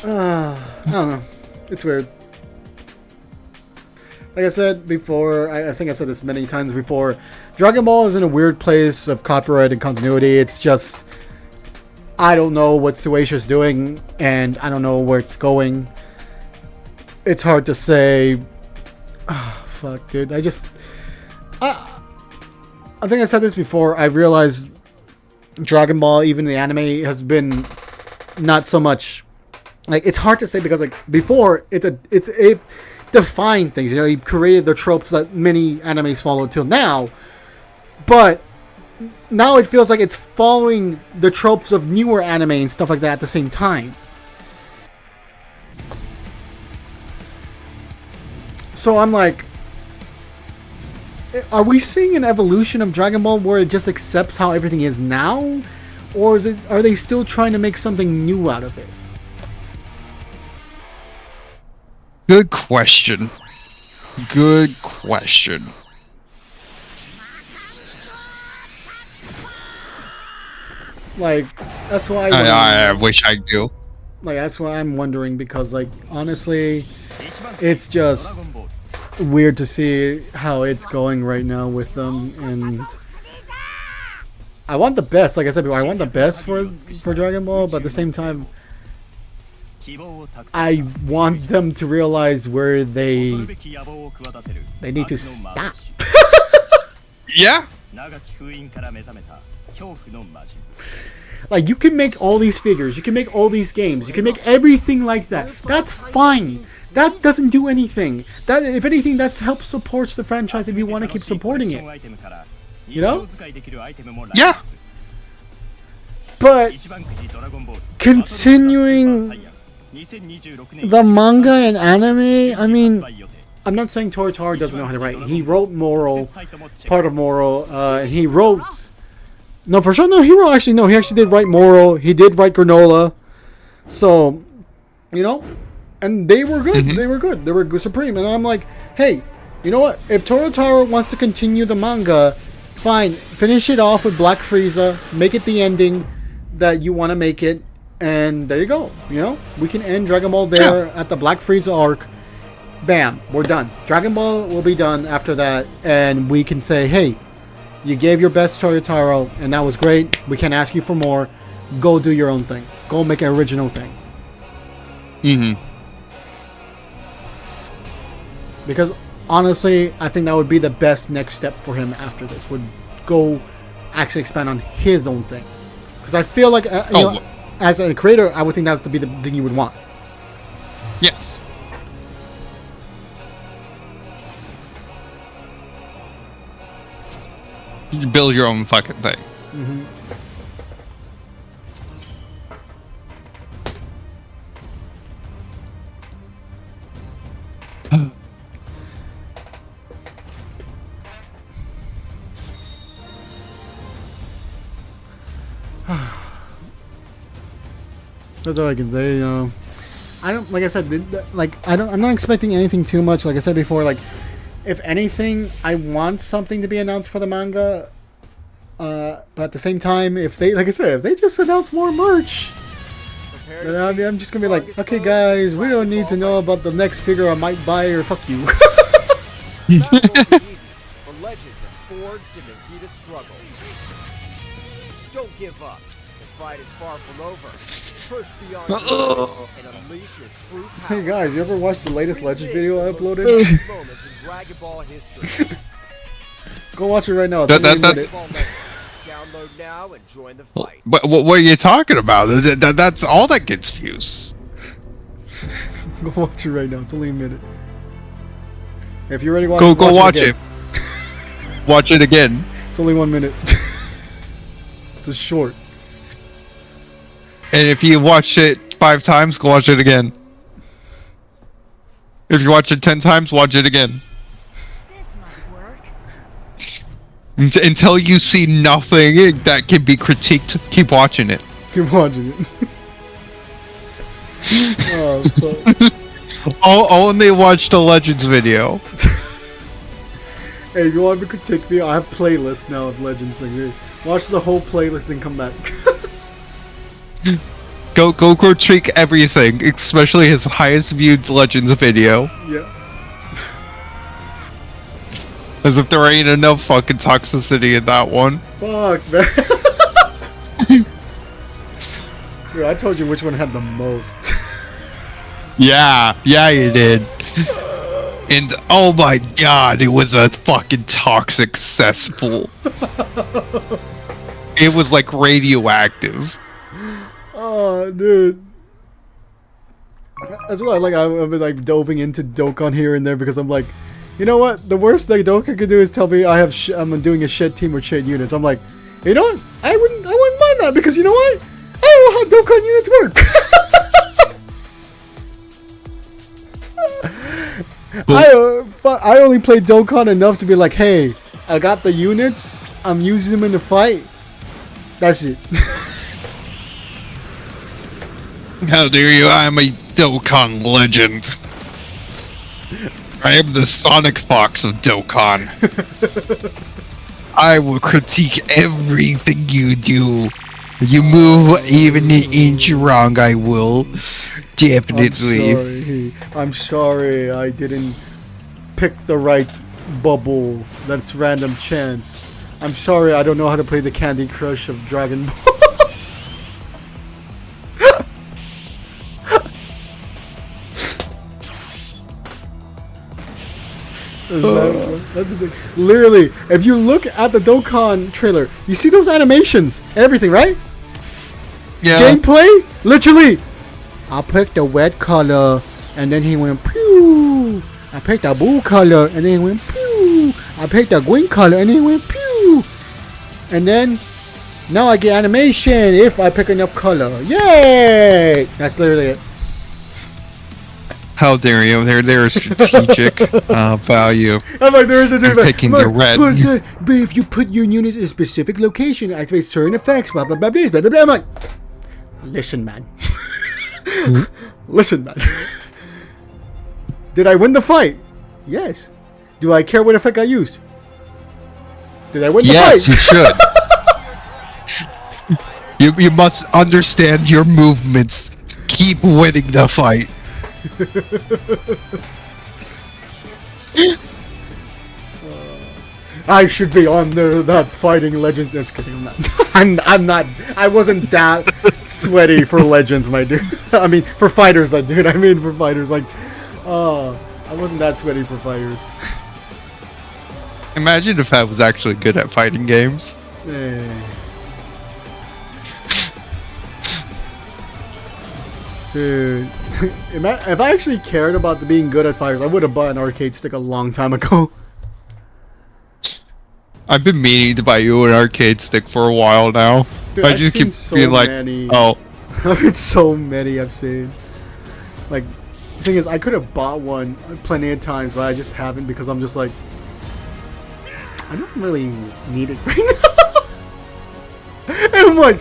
I don't know. It's weird. Like I said before, I think I've said this many times before, Dragon Ball is in a weird place of copyright and continuity. It's just, I don't know what Shueisha's doing, and I don't know where it's going. It's hard to say. Fuck, dude. I think I said this before. I realized Dragon Ball, even the anime, has been not so much. Like, it's hard to say because, like, before, it defined things. You know, he created the tropes that many animes follow till now. But now it feels like it's following the tropes of newer anime and stuff like that at the same time. So I'm like, are we seeing an evolution of Dragon Ball where it just accepts how everything is now? Or are they still trying to make something new out of it? Good question. Good question. Like, that's why I wish I knew. Like, that's why I'm wondering, because, like, honestly, it's just weird to see how it's going right now with them, and I want the best. Like I said before, I want the best for Dragon Ball, but at the same time, I want them to realize where they need to stop. Yeah. Like, you can make all these figures, you can make all these games, you can make everything like that. That's fine. That doesn't do anything. That, if anything, that helps supports the franchise if you want to keep supporting it. You know? Yeah. But continuing the manga and anime, I mean, I'm not saying Toritaro doesn't know how to write. He wrote Moral, part of Moral. He wrote... No, for sure, no, he wrote, actually, no, he actually did write Moral. He did write Granola. So, you know, and they were good. They were good. They were supreme. And I'm like, hey, you know what? If Toritaro wants to continue the manga, fine. Finish it off with Black Frieza. Make it the ending that you want to make it. And there you go. You know, we can end Dragon Ball there at the Black Frieza arc. Bam, we're done. Dragon Ball will be done after that. And we can say, hey, you gave your best, Toritaro, and that was great. We can't ask you for more. Go do your own thing. Go make an original thing. Because honestly, I think that would be the best next step for him after this. Would go actually expand on his own thing. Because I feel like, you know, as a creator, I would think that would be the thing you would want. Yes. You build your own fucking thing. That's all I can say. You know, I don't, like I said, I'm not expecting anything too much. Like I said before, like, if anything, I want something to be announced for the manga. But at the same time, if they, like I said, if they just announce more merch, then I'm just gonna be like, okay, guys, we don't need to know about the next figure I might buy, or fuck you. The legends are forged in the heat of struggle. Don't give up. The fight is far from over. Push beyond your limits and unleash your true power. Hey guys, you ever watched the latest Legends video I uploaded? Moments in Dragon Ball history. Go watch it right now. Download now and join the fight. What are you talking about? That's all that gets views. Go watch it right now. It's only a minute. If you're ready to watch go it, watch it. Watch it again. It's only 1 minute. It's a short. And if you watch it 5 times, go watch it again. If you watch it 10 times, watch it again. This might work. Until you see nothing that can be critiqued, keep watching it. Keep watching it. Oh, fuck. I'll only watch the Legends video. Hey, if you want to critique me, I have playlists now of Legends things. Watch the whole playlist and come back. Go critique everything, especially his highest viewed Legends video. Yeah. As if there ain't enough fucking toxicity in that one. Fuck, man. Dude, I told you which one had the most. Yeah, you did. And oh my god, it was a fucking toxic cesspool. It was like radioactive. Oh, dude. That's why I've been like delving into Dokkan here and there because I'm like, you know what? The worst thing Dokkan could do is tell me I'm doing a shit team with shit units. I'm like, you know what? I wouldn't mind that because you know what? I don't know how Dokkan units work. I only play Dokkan enough to be like, hey, I got the units. I'm using them in the fight. That's it. How dare you? I am a Dokkan legend. I am the Sonic Fox of Dokkan. I will critique everything you do. You move even an inch wrong, I will. Definitely. I'm sorry I didn't pick the right bubble. That's random chance. I'm sorry I don't know how to play the Candy Crush of Dragon Ball. That's the thing. Literally, if you look at the Dokkan trailer, you see those animations and everything, right? Yeah. Gameplay? Literally, I picked the red color, and then he went pew. I picked the blue color, and then he went pew. I picked the green color, and then he went pew. And then, now I get animation if I pick enough color. Yay! That's literally it. How dare you? There's strategic value. I'm like, there is a difference. Picking the red. But if you put your units in a specific location, activate certain effects, blah, blah, blah, blah, blah, blah. I'm like, listen, man. Listen, man. Did I win the fight? Yes. Do I care what effect I used? Did I win the fight? Yes, you should. You must understand your movements. Keep winning the fight. I should be on there, that fighting Legends. I'm just kidding. I'm not. I'm not. I wasn't that sweaty for Legends, my dude. I mean, for fighters, dude. I mean, for fighters, like, I wasn't that sweaty for fighters. Imagine if I was actually good at fighting games. Dude, if I actually cared about being good at fighters, I would have bought an arcade stick a long time ago. I've been meaning to buy you an arcade stick for a while now. Dude, I just keep so being like, many. oh. It's so many I've seen. Like, the thing is, I could have bought one plenty of times, but I just haven't because I'm just like, I don't really need it right now. And I'm like,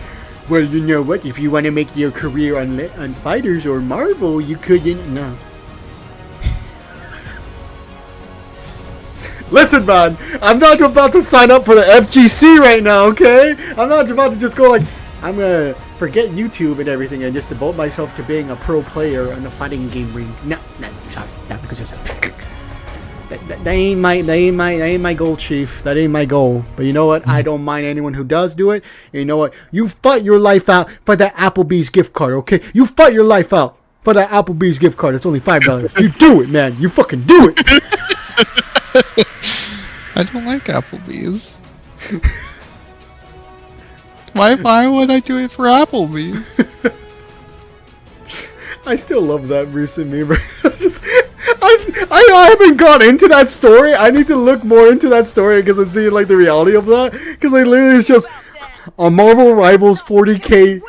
well, you know what? If you want to make your career on fighters or Marvel, you could. No. Listen, man. I'm not about to sign up for the FGC right now, okay? I'm not about to just go like, I'm gonna forget YouTube and everything and just devote myself to being a pro player in the fighting game ring. No, sorry. No, because that ain't my goal, Chief. That ain't my goal. But you know what? I don't mind anyone who does do it. And you know what? You fight your life out for that Applebee's gift card, okay? You fight your life out for that Applebee's gift card. It's only $5. You do it, man. You fucking do it. I don't like Applebee's. Why would I do it for Applebee's? I still love that recent meme. I haven't gone into that story. I need to look more into that story because I see like the reality of that. Because like literally it's just a Marvel Rivals 40k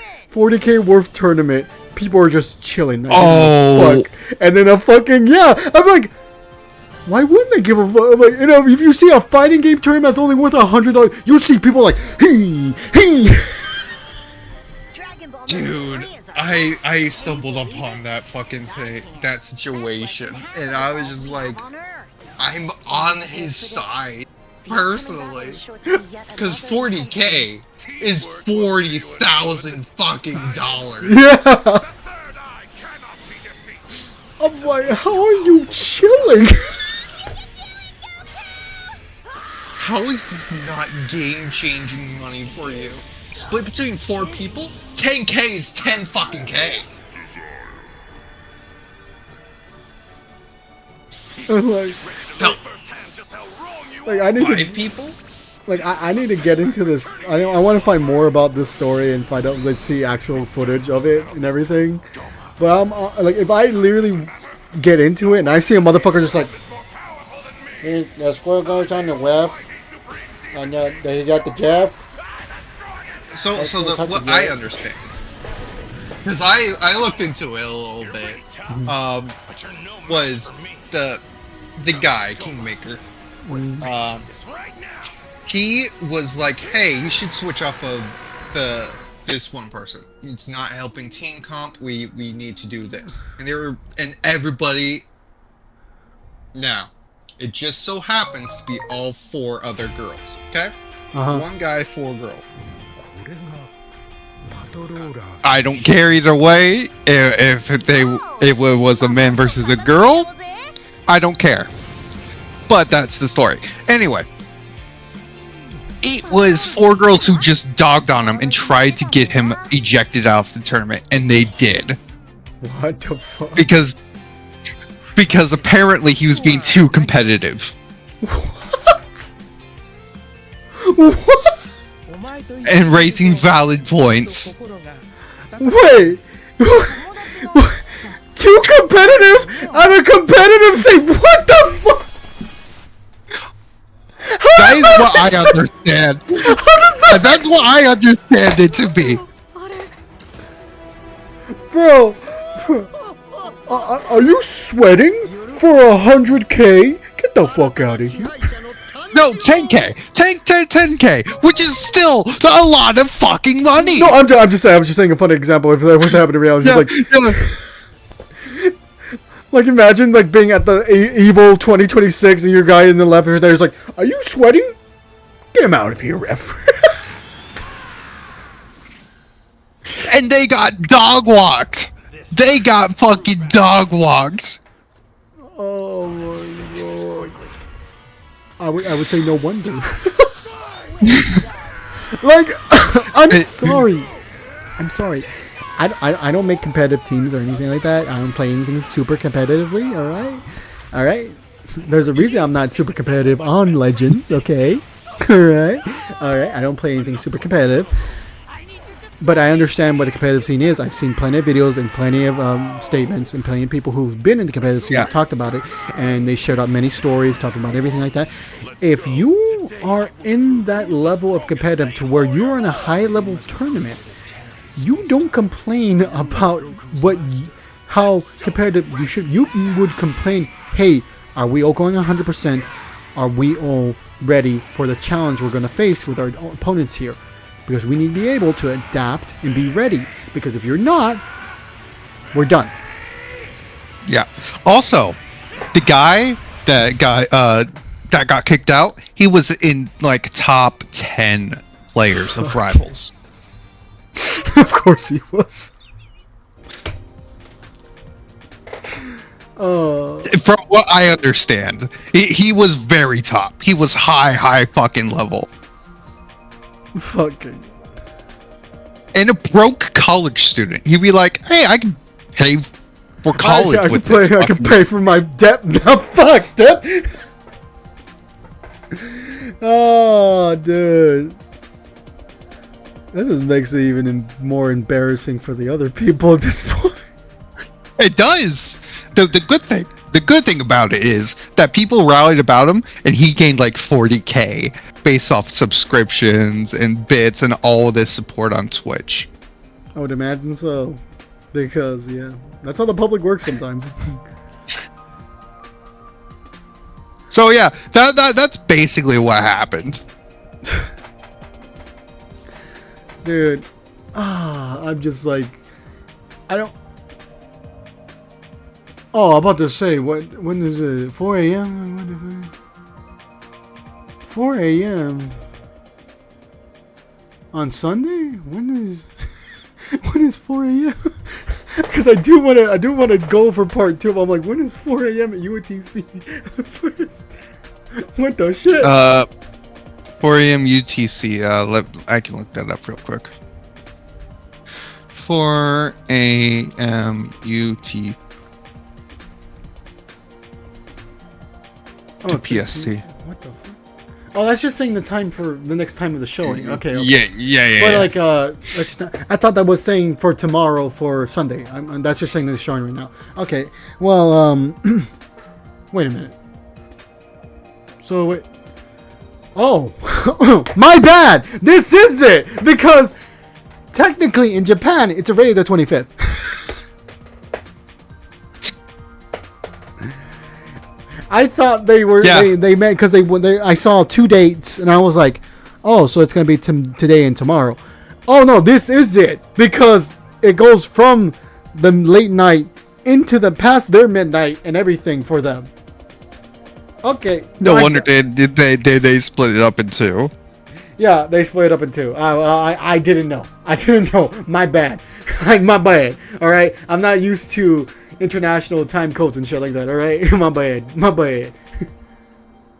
worth tournament. People are just chilling. Oh, fuck. And then a fucking I'm like, why wouldn't they give a fuck? Like, you know, if you see a fighting game tournament that's only worth $100, you'll see people like, hey. Dude, I stumbled upon that fucking thing, that situation, and I was just like, I'm on his side. personally, because 40K is 40,000 fucking dollars. Yeah. I'm like, how are you chilling? How is this not game-changing money for you? Split between 4 people? 10K is 10 fucking K. I'm like, No, I need 5 people? I need to get into this. I want to find more about this story and find out. Let's see actual footage of it and everything. But I'm like, if I literally get into it and I see a motherfucker just like, hey, the square goes on the left, and then you got the jab. So what I understand, because I looked into it a little bit, was the guy Kingmaker. He was like, hey, you should switch off of this one person. It's not helping team comp. We need to do this. And everybody. Now, it just so happens to be all 4 other girls. Okay, 1 guy, 4 girls. I don't care either way. If it was a man versus a girl, I don't care. But that's the story. Anyway, it was 4 girls who just dogged on him and tried to get him ejected out of the tournament, and they did. What the fuck? Because apparently he was being too competitive. What? What? And raising valid points. Wait. Too competitive on a competitive scene. What the fuck? That is what I understand. How does that? That's what I understand it to be. Bro, are you sweating for 100K? Get the fuck out of here. No, 10K. 10K, which is still a lot of fucking money. No, I'm just saying a funny example. If that was happening in reality, like imagine like being at the Evo 2026 and your guy in the left over there is like, "Are you sweating? Get him out of here, ref." And they got dog walked. They got fucking dog walked. Oh my god. I would say no wonder. Like, I'm sorry. I don't make competitive teams or anything like that. I don't play anything super competitively. All right. There's a reason I'm not super competitive on Legends. Okay. All right. I don't play anything super competitive. But I understand what the competitive scene is. I've seen plenty of videos and plenty of statements and plenty of people who've been in the competitive scene have talked about it, and they shared out many stories talking about everything like that. If you are in that level of competitive to where you're in a high level tournament, you don't complain about how competitive you should. You would complain, hey, are we all going 100%? Are we all ready for the challenge we're going to face with our opponents here? Because we need to be able to adapt and be ready. Because if you're not, we're done. Yeah. Also, the guy that got kicked out, he was in like top 10 players of Rivals. Of course he was. From what I understand, he was very top. He was high fucking level. Fucking. And a broke college student. He'd be like, hey, I can pay for college with this. I can pay for my debt. No, fuck, debt. Oh, dude. This just makes it even more embarrassing for the other people at this point. It does. The good thing about it is that people rallied about him, and he gained like 40K based off subscriptions and bits and all of this support on Twitch. I would imagine so, because yeah, that's how the public works sometimes. So yeah, that's basically what happened. Dude, I'm just like, I don't. Oh, I'm about to say, when is it? 4 a.m.? 4 a.m. on Sunday? When is 4 a.m.? Because I do want to go for part 2. I'm like, when is 4 a.m. at UTC? What the shit? 4 a.m. UTC. I can look that up real quick. 4 a.m. UT to PST. What the fuck? Oh, that's just saying the time for the next time of the showing. Okay. Yeah. But like, I thought that was saying for tomorrow for Sunday. That's just saying that it's showing right now. Okay. Well, wait a minute. So wait. Oh, my bad. This is it because technically in Japan it's already the 25th. I thought they were they meant because I saw 2 dates and I was like, oh, so it's gonna be today and tomorrow. Oh no, this is it because it goes from the late night into the past their midnight and everything for them. Okay. No wonder they split it up in 2. Yeah, they split it up in 2. I didn't know. My bad. My bad. All right, I'm not used to international time codes and shit like that. All right, my bad.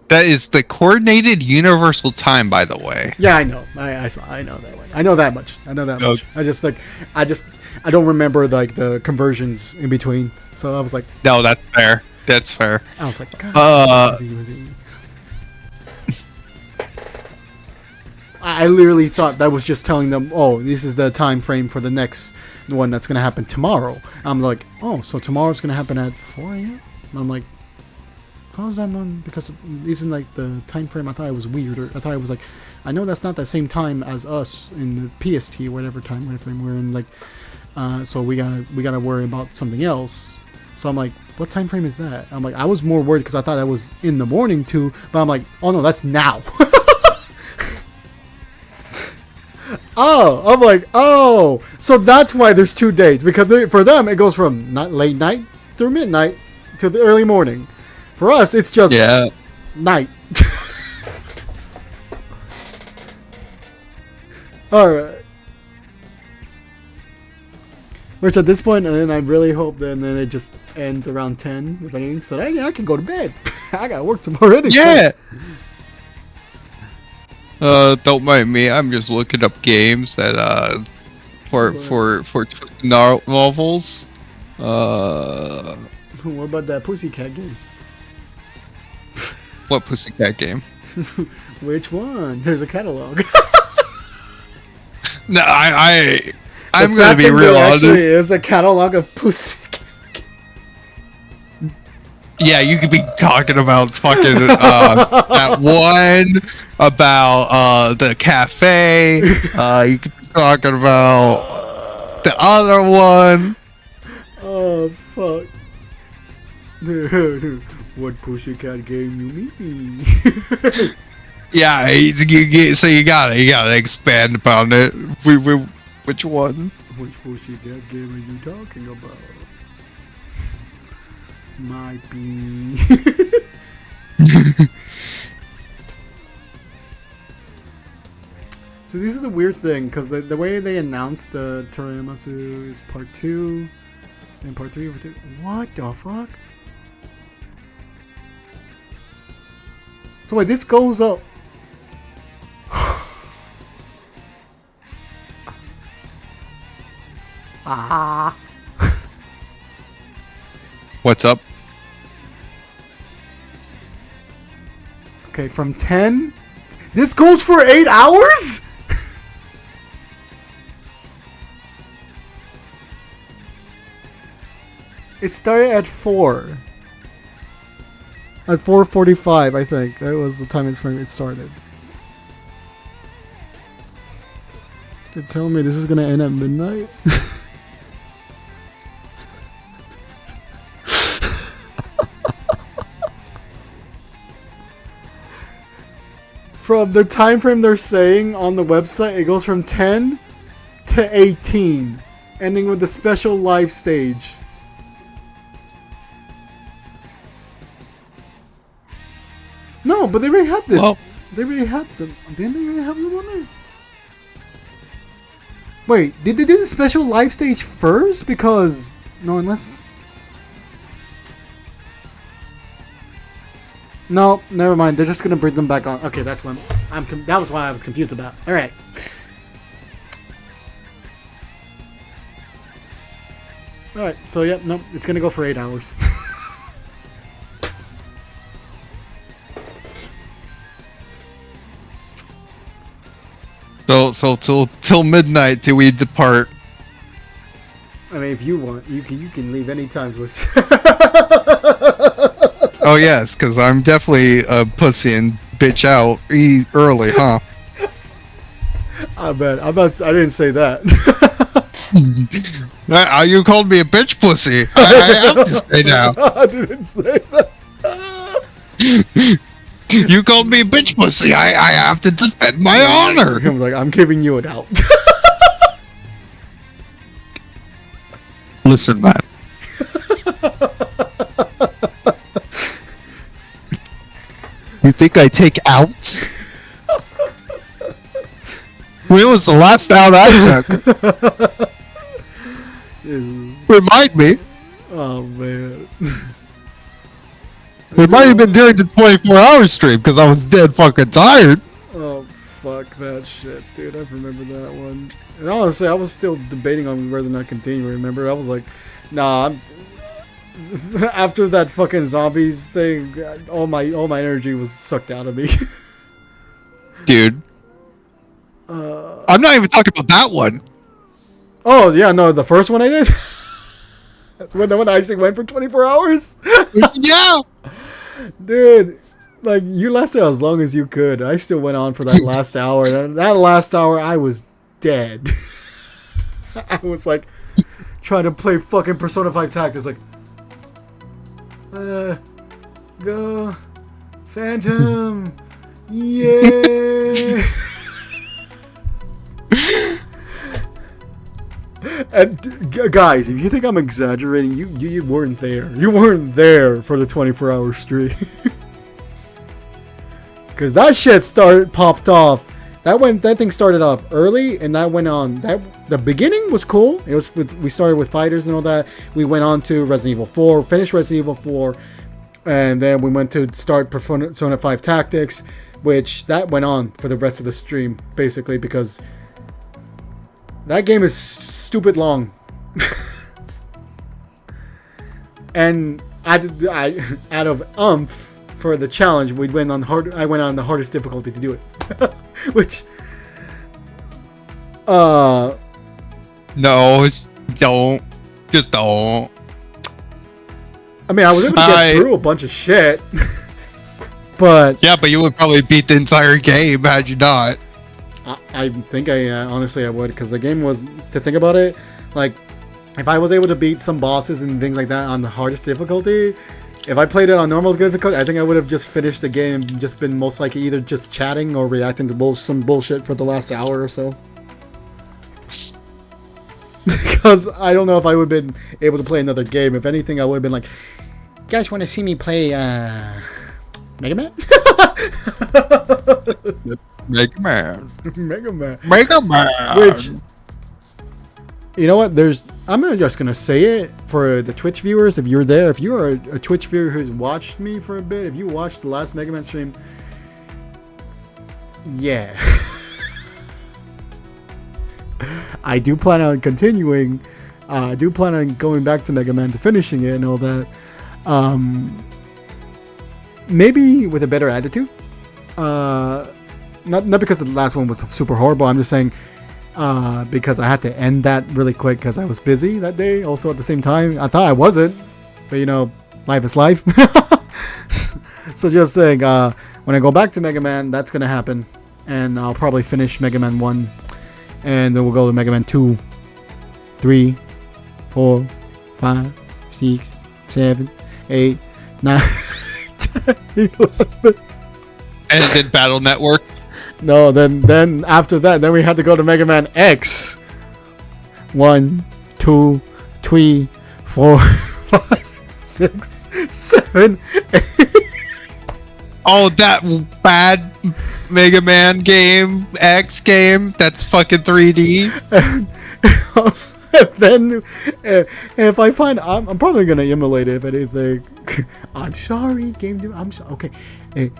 That is the coordinated universal time, by the way. Yeah, I know. I know that one. I know that much. Much. I don't remember like the conversions in between. So I was like, no, that's fair. That's fair. I was like, God, I literally thought that was just telling them, oh, this is the time frame for the next one that's going to happen tomorrow. I'm like, oh, so tomorrow's going to happen at 4 a.m.? I'm like, how is that one? Because isn't like the time frame, I thought it was weird. Or I thought it was like, I know that's not the same time as us in the PST, whatever time we're in. Like, so we gotta worry about something else. So I'm like, what time frame is that? I'm like, I was more worried because I thought that was in the morning too. But I'm like, oh no, that's now. Oh, I'm like, oh, so that's why there's 2 dates because for them it goes from late night through midnight to the early morning. For us, it's just night. All right. Which at this point, and then I really hope that then it just ends around 10, if anything, so I can go to bed. I gotta work tomorrow already. Yeah. Don't mind me. I'm just looking up games that for novels. What about that Pussycat game? What Pussycat game? Which one? There's a catalog. No, I'm gonna be real honest. Actually, is a catalog of Pussycat. Yeah, you could be talking about fucking that one about the cafe. You could be talking about the other one. Oh fuck, dude! What Pussycat game you mean? Yeah, so you gotta expand upon it. Which one? Which Pussycat game are you talking about? Might be. So this is a weird thing because the way they announced the Torayamatsu is part 2 and part 3. What the fuck? So wait, this goes up. Ah. What's up? Okay, from 10. This goes for 8 hours? It started at 4. At 4:45, I think. That was the time it started. They're telling me this is gonna end at midnight? From the time frame they're saying on the website, it goes from 10 to 18, ending with the special live stage. No, but they already had this. Well, They really had them. Didn't they really have them on there? Wait, did they do the special live stage first? Because no, unless. No, never mind. They're just gonna bring them back on. Okay, that's when that was why I was confused about. All right. All right. So yeah, no, it's gonna go for 8 hours. So till midnight till we depart. I mean, if you want, you can leave any time to us. Oh yes, because I'm definitely a pussy and bitch out early, huh? I bet. I didn't say that. You called me a bitch pussy. I have to say now. I didn't say that. You called me a bitch pussy. I have to defend my honor. I'm like, I'm giving you it out. Listen, man. You think I take outs? When was the last out I took? Remind me. Oh man. It might have been during the 24-hour stream because I was dead fucking tired. Oh fuck that shit, dude. I remember that one. And honestly, I was still debating on whether or not to continue. Remember, I was like, nah. After that fucking zombies thing, all my energy was sucked out of me. Dude. I'm not even talking about that one. Oh yeah, no, the first one I did. when I actually went for 24 hours. Yeah. Dude, like you lasted as long as you could. I still went on for that last hour. And that last hour, I was dead. I was like trying to play fucking Persona 5 Tactics, like. Go Phantom, yeah. And guys, if you think I'm exaggerating, you weren't there. You weren't there for the 24-hour stream. Because that shit popped off. That thing started off early, and that went on. The beginning was cool. It was we started with fighters and all that. We went on to Resident Evil 4, finished Resident Evil 4, and then we went to start Persona 5 Tactics, which that went on for the rest of the stream, basically, because that game is stupid long. And I out of for the challenge, I went on the hardest difficulty to do it. Which no, don't. Just don't. I mean, I was able to get through a bunch of shit. But yeah, but you would probably beat the entire game had you not. I think honestly I would, because the game was, to think about it, like if I was able to beat some bosses and things like that on the hardest difficulty, if I played it on normal difficulty, I think I would have just finished the game and just been most likely either just chatting or reacting to some bullshit for the last hour or so. Because I don't know if I would have been able to play another game. If anything, I would have been like, you guys want to see me play Mega Man? Mega Man. Mega Man. Mega Man. Which, you know what? I'm just gonna say it for the Twitch viewers. If you're there, if you are a Twitch viewer who's watched me for a bit, if you watched the last Mega Man stream, yeah, I do plan on continuing. I do plan on going back to Mega Man to finishing it and all that. Maybe with a better attitude. Not because the last one was super horrible. I'm just saying. Because I had to end that really quick because I was busy that day. Also at the same time, I thought I wasn't, but you know, life is life. So just saying, when I go back to Mega Man, that's gonna happen, and I'll probably finish Mega Man 1, and then we'll go to Mega Man 2, 3, 4, 5, 6, 7, 8, 9, 10, 11. And then Battle Network. No, then after that, then we had to go to Mega Man X. 1, 2, 3, 4, 5, 6, 7, 8. Oh, that bad Mega Man game, X game that's fucking 3D. Then, if I find, I'm probably gonna emulate it. If anything, I'm sorry, okay.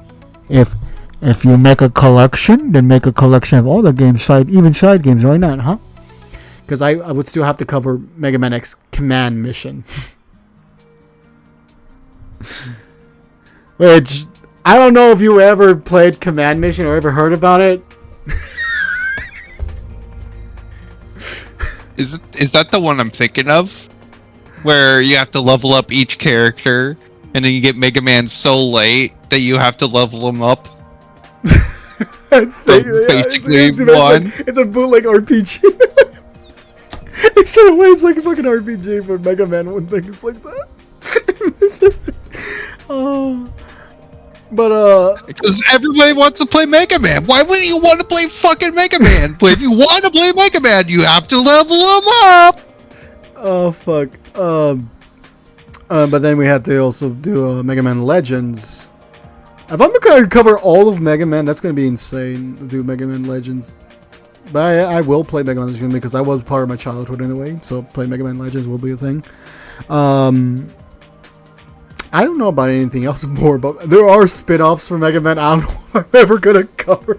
If you make a collection, then make a collection of all the games, even side games. Why not, huh? Because I would still have to cover Mega Man X Command Mission, which I don't know if you ever played Command Mission or ever heard about it. Is that the one I'm thinking of? Where you have to level up each character, and then you get Mega Man so late that you have to level them up? Basically, it's a bootleg RPG. It's like a fucking RPG, but Mega Man one thing is like that. Because everybody wants to play Mega Man. Why wouldn't you want to play fucking Mega Man? But if you want to play Mega Man, you have to level him up. Oh fuck. But then we had to also do Mega Man Legends. If I'm gonna cover all of Mega Man, that's gonna be insane to do Mega Man Legends. But I will play Mega Man Legends because that was part of my childhood anyway. So play Mega Man Legends will be a thing. I don't know about anything else more, but there are spin-offs for Mega Man. I don't know if I'm ever gonna cover.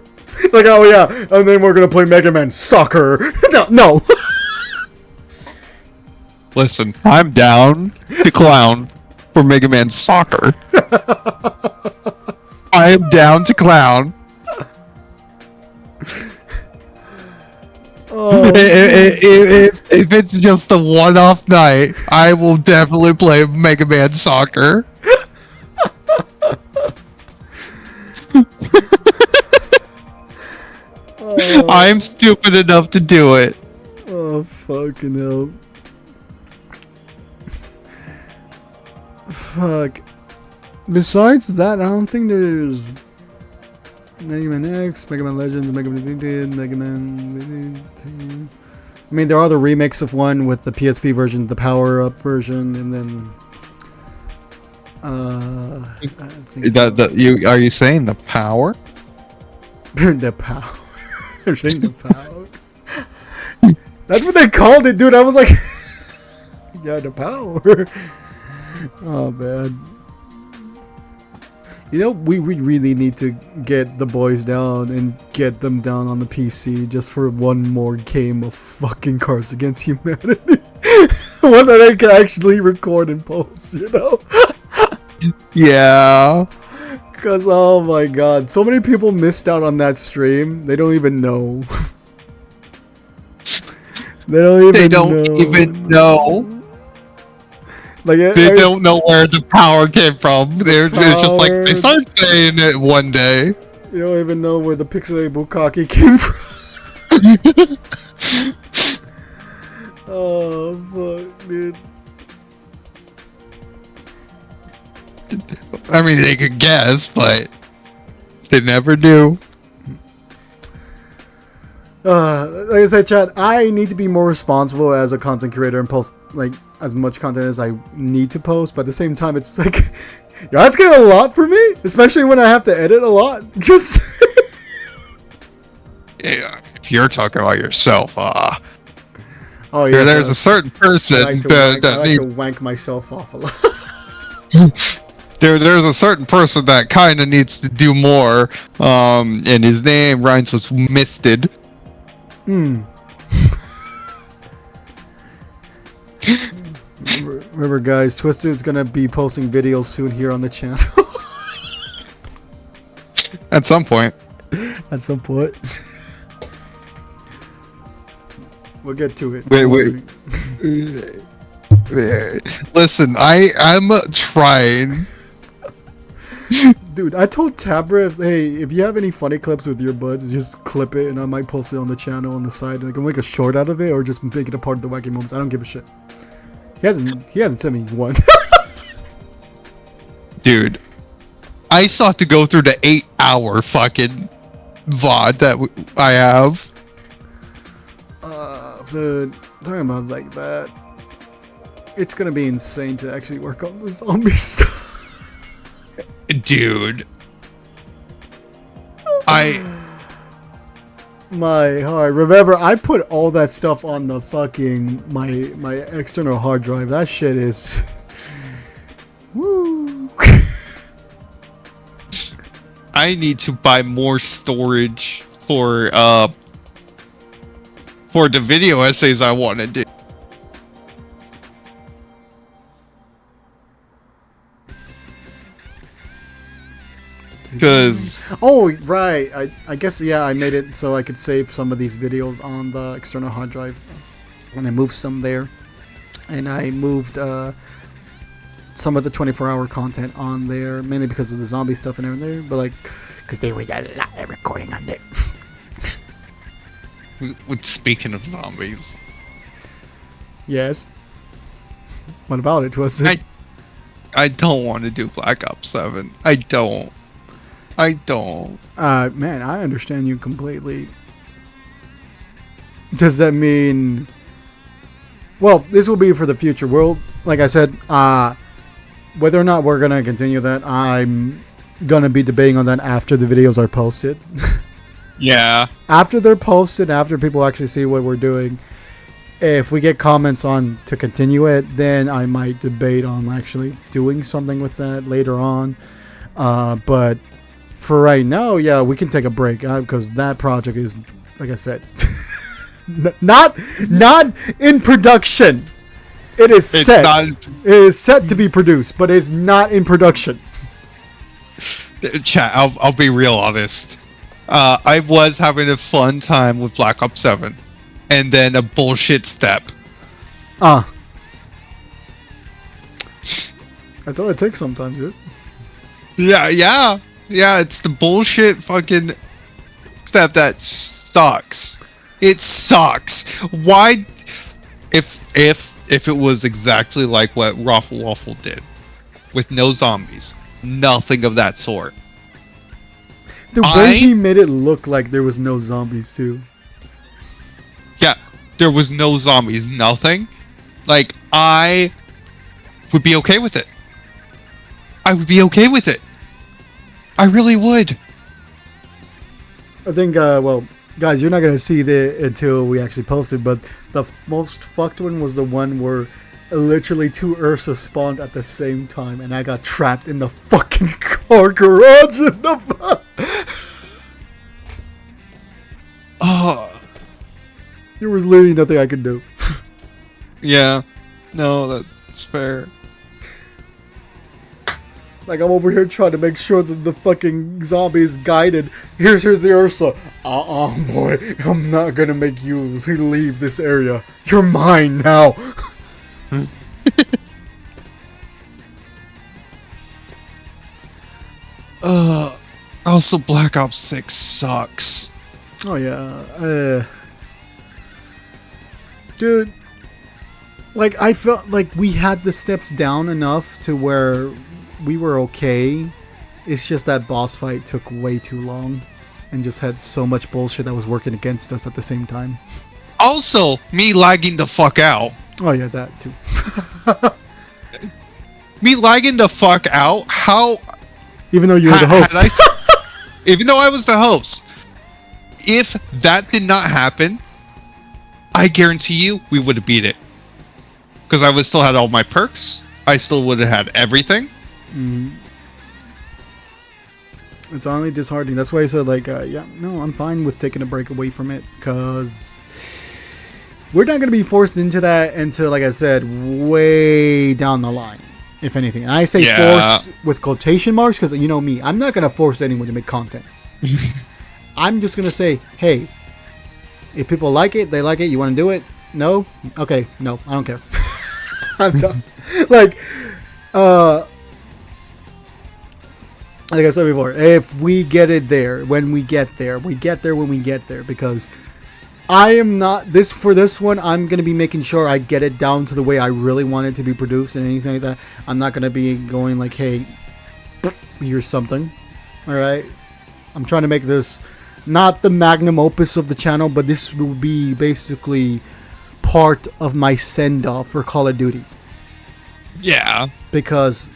Like, oh yeah, and then we're gonna play Mega Man Soccer. No. Listen, I'm down to clown for Mega Man Soccer. I am down to clown. If it's just a one-off night, I will definitely play Mega Man Soccer. I'm stupid enough to do it. Oh, fucking hell. Fuck. Besides that, I don't think there's Mega Man X, Mega Man Legends, Mega Man, Mega Man. I mean, there are the remakes of one with the PSP version, the Power Up version, and then. Are you saying the power? The power. They're saying the power. That's what they called it, dude. I was like, yeah, the power. Oh man. You know, we really need to get the boys down and get them down on the PC just for one more game of fucking Cards Against Humanity. One that I can actually record and post, you know? Yeah. Because, oh my god, so many people missed out on that stream. They don't even know. They don't even know. Like they don't know where the power came from. They're just like, they started saying it one day. You don't even know where the Pixelated Bukkake came from. Oh, fuck, dude. I mean, they could guess, but they never do. Like I said, Chad, I need to be more responsible as a content creator and post like as much content as I need to post. But at the same time, it's like, that's getting a lot for me, especially when I have to edit a lot. Just yeah, if you're talking about yourself, oh yeah, there's a certain person I like to wank myself off a lot. There's a certain person that kind of needs to do more, and his name rhymes with misted. Remember, guys, Twister's gonna be posting videos soon here on the channel. At some point. At some point. We'll get to it. Wait. Listen, I'm trying. Dude, I told Tabra, hey, if you have any funny clips with your buds, just clip it and I might post it on the channel on the side. And I can make a short out of it or just make it a part of the wacky moments. I don't give a shit. He hasn't sent me one. Dude, I still have to go through the 8-hour fucking VOD that I have. So, talking about like that, it's gonna be insane to actually work on the zombie stuff. Dude, My heart. Remember, I put all that stuff on the fucking my external hard drive. That shit is. Woo. I need to buy more storage for the video essays I want to do. Because Oh, right. I guess, yeah, I made it so I could save some of these videos on the external hard drive. And I moved some there. And I moved some of the 24-hour content on there, mainly because of the zombie stuff and everything. But, like, because they were a lot of recording on there. speaking of zombies, Yes. What about it, Twisted? I don't want to do Black Ops 7. I don't. Man, I understand you completely. Does that mean... Well, this will be for the future. We'll, like I said, whether or not we're going to continue that, I'm going to be debating on that after the videos are posted. Yeah. After they're posted, after people actually see what we're doing, if we get comments on to continue it, then I might debate on actually doing something with that later on. But for right now, yeah, we can take a break because that project is, like I said, not in production. It is set. It is set to be produced, but it's not in production. Chat. I'll be real honest. I was having a fun time with Black Ops 7, and then a bullshit step. That's all it takes sometimes, dude. Yeah. It's the bullshit fucking step that sucks. It sucks. Why? If it was exactly like what Raffle Waffle did, with no zombies, nothing of that sort. The way he made it look like there was no zombies too. Yeah, there was no zombies, nothing. Like, I would be okay with it. I really would. I think, well, guys, you're not going to see it until we actually post it, but the most fucked one was the one where literally two Ursa spawned at the same time, and I got trapped in the fucking car garage in the... There was literally nothing I could do. Yeah. No, that's fair. Like, I'm over here trying to make sure that the fucking zombie is guided. Here's the Ursa. Boy, I'm not gonna make you leave this area. You're mine now. Also, Black Ops 6 sucks. Oh, yeah. Dude. Like, I felt like we had the steps down enough to where we were okay. It's just that boss fight took way too long and just had so much bullshit that was working against us at the same time. Also, me lagging the fuck out. Oh, yeah, that too. Me lagging the fuck out? How? Even though you were the host. Even though I was the host. If that did not happen, I guarantee you we would have beat it. Because I would still had all my perks. I still would have had everything. It's only disheartening. That's why I said, like, yeah, no, I'm fine with taking a break away from it. Because we're not going to be forced into that until, like I said, way down the line. If anything. And I say force with quotation marks because, you know me, I'm not going to force anyone to make content. I'm just going to say, hey, if people like it, they like it. You want to do it? No? Okay. No, I don't care. I'm done. Like I said before, if we get it there, when we get there, because I am not for this one. I'm gonna be making sure I get it down to the way I really want it to be produced and anything like that. I'm not gonna be going like, hey, here's something. All right, I'm trying to make this not the magnum opus of the channel, but this will be basically part of my send-off for Call of Duty. Yeah. Because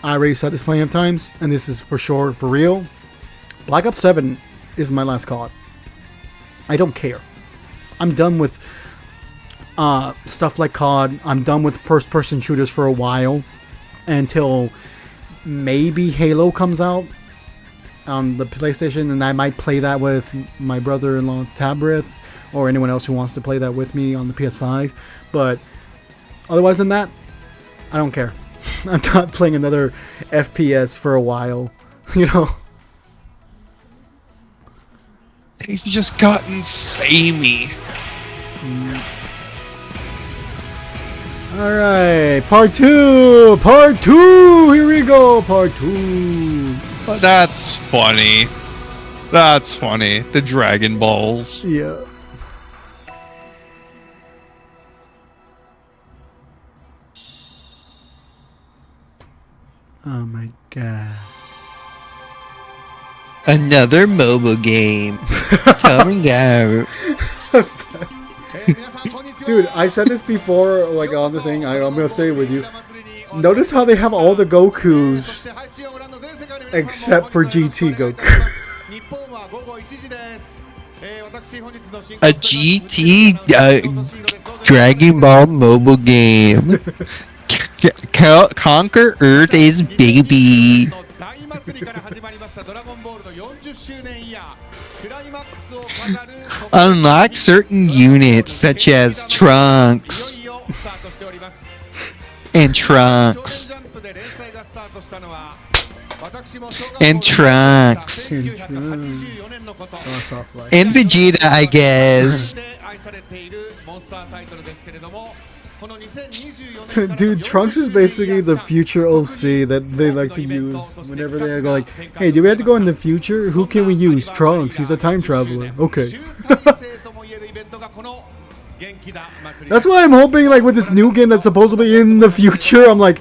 I already said this plenty of times, and this is for sure, for real. Black Ops 7 is my last COD. I don't care. I'm done with stuff like COD. I'm done with first-person shooters for a while until maybe Halo comes out on the PlayStation, and I might play that with my brother-in-law Tabrith or anyone else who wants to play that with me on the PS5. But otherwise than that, I don't care. I'm not playing another FPS for a while, you know. They've just gotten samey. Alright, part 2! Part 2! Here we go! Part 2! But that's funny. That's funny. The Dragon Balls. Yeah. Oh my god. Another mobile game coming out. Dude, I said this before, like on the thing, I'm gonna say it with you. Notice how they have all the Gokus except for GT Goku. A GT Dragon Ball mobile game. Conquer Earth is baby. Unlock certain units such as Trunks and Trunks and Trunks and Vegeta, I guess. Dude, Trunks is basically the future OC that they like to use whenever they go like, hey, do we have to go in the future? Who can we use? Trunks, he's a time traveler. Okay. That's why I'm hoping, like, with this new game that's supposedly in the future, I'm like,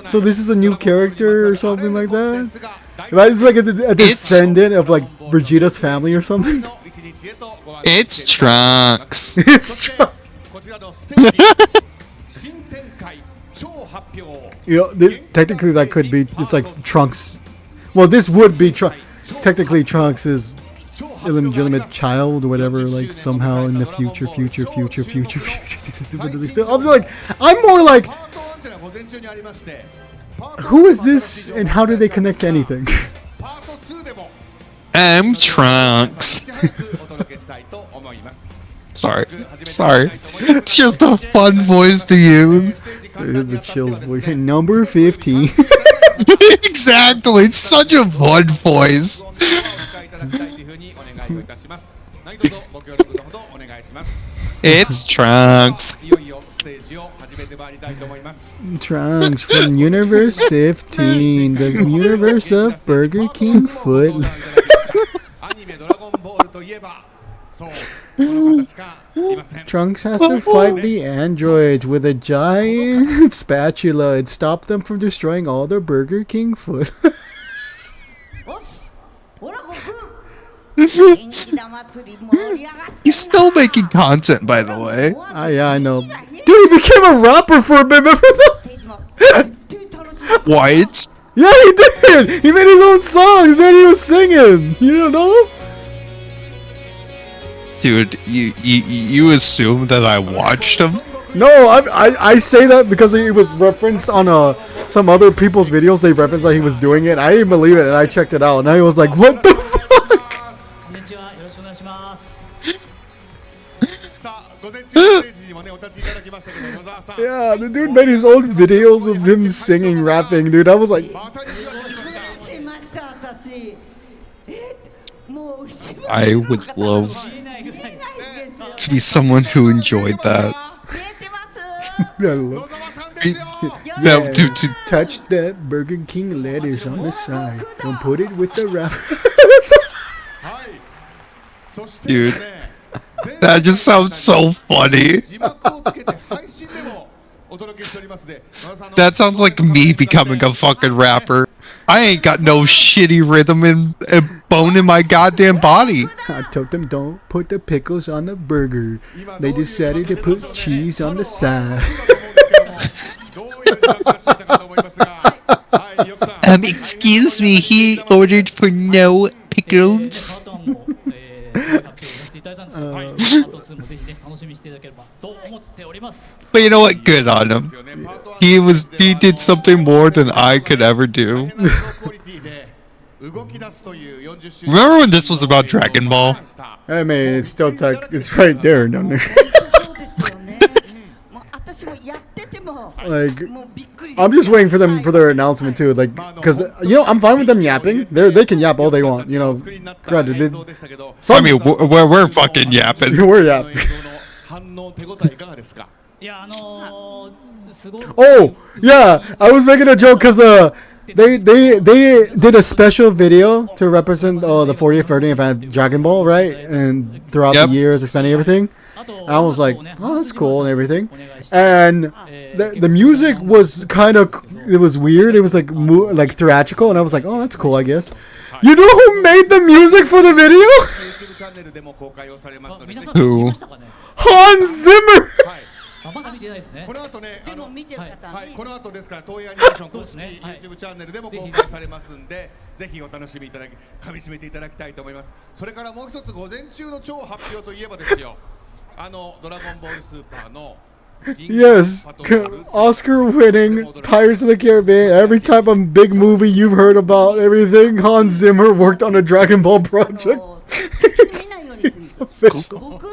so this is a new character or something like that? It's like a descendant of, like, Vegeta's family or something? It's Trunks. It's Trunks. You know, technically that could be, it's like Trunks. Well, this would be technically Trunks' illegitimate child or whatever, like somehow in the future. I'm like, I'm more like, who is this and how do they connect to anything? I'm Trunks. Sorry. It's just a fun voice to use. The chills voice. Number 15. Exactly. It's such a fun voice. It's Trunks. Trunks from Universe 15, the universe of Burger King Foot. Trunks has to fight the androids with a giant spatula and stop them from destroying all the Burger King food. He's still making content, by the way. Yeah, I know. Dude, he became a rapper for a bit. Remember that? What? Yeah, he did. He made his own songs and he was singing. You don't know? Dude, you assume that I watched him? No, I say that because it was referenced on some other people's videos. They referenced that he was doing it. I didn't believe it, and I checked it out, and I was like, "What the fuck?" Yeah, the dude made his own videos of him singing, rapping, dude. I was like, I would love to be someone who enjoyed that. No, dude, touch that Burger King lettuce on the side. Don't put it with the wrap. Dude, that just sounds so funny. That sounds like me becoming a fucking rapper. I ain't got no shitty rhythm and bone in my goddamn body. I told them don't put the pickles on the burger. They decided to put cheese on the side. Excuse me, he ordered for no pickles. But you know what? Good on him. He did something more than I could ever do. Remember when this was about Dragon Ball? I mean, it's still it's right there. No, no. Like, I'm just waiting for them for their announcement too. Like, because you know, I'm fine with them yapping. They can yap all they want. You know, granted, I mean, we're fucking yapping. we're yapping. Oh yeah, I was making a joke because they did a special video to represent the 40th birthday of Dragon Ball, right? And throughout the years, expanding everything. And I was like, oh, that's cool and everything. And the music was kind of, it was weird. It was like theatrical, and I was like, oh, that's cool, I guess. You know who made the music for the video? Who? Hans Zimmer. この後ね、この後ですから東映アニメーション公式 YouTube チャンネルでも公開されますんで、ぜひお楽しみいただき、噛み締めていただきたいと思います。それからもう一つ午前中の超発表といえばですよ。ドラゴンボールスーパーの Yes, Oscar-winning Pirates of the Caribbean. Every type of big movie you've heard about, everything. Hans Zimmer worked on a Dragon Ball project.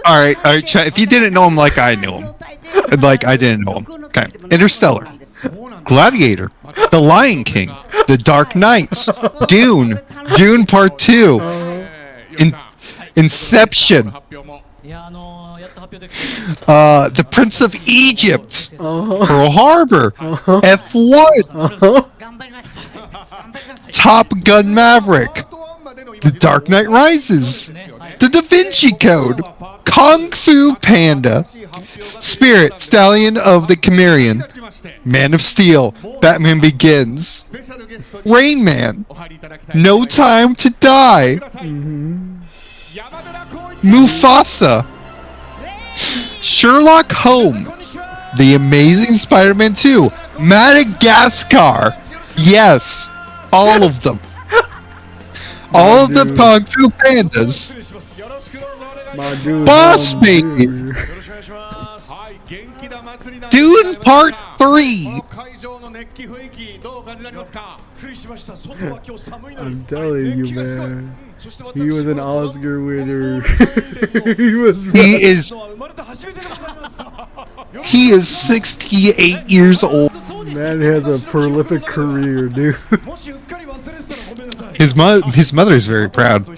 All right, chat. If you didn't know him like I knew him, like I didn't know him. Okay, Interstellar, Gladiator, The Lion King, The Dark Knights, Dune Part 2, Inception, The Prince of Egypt, Pearl Harbor, F1, Top Gun Maverick, The Dark Knight Rises, The Da Vinci Code, Kung Fu Panda, Spirit, Stallion of the Cimmerian, Man of Steel, Batman Begins, Rain Man, No Time to Die, Mufasa, Sherlock Holmes, The Amazing Spider-Man 2, Madagascar, yes, all of them. All of the Kung Fu Pandas. Boss Baby. Dune Part 3. I'm telling you, man. He was an Oscar winner. He is 68 years old. Man has a prolific career, dude. His mother is very proud. Really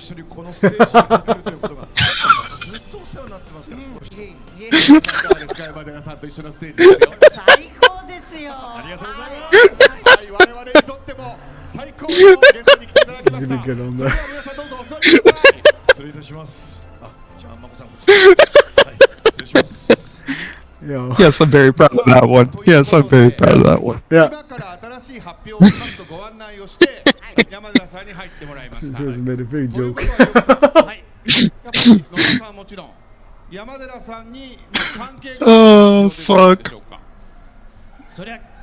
good on that. Yeah. Yes, I'm very proud of that one. Yes, I'm very proud of that one. Yeah. Just made a big joke. Oh, fuck.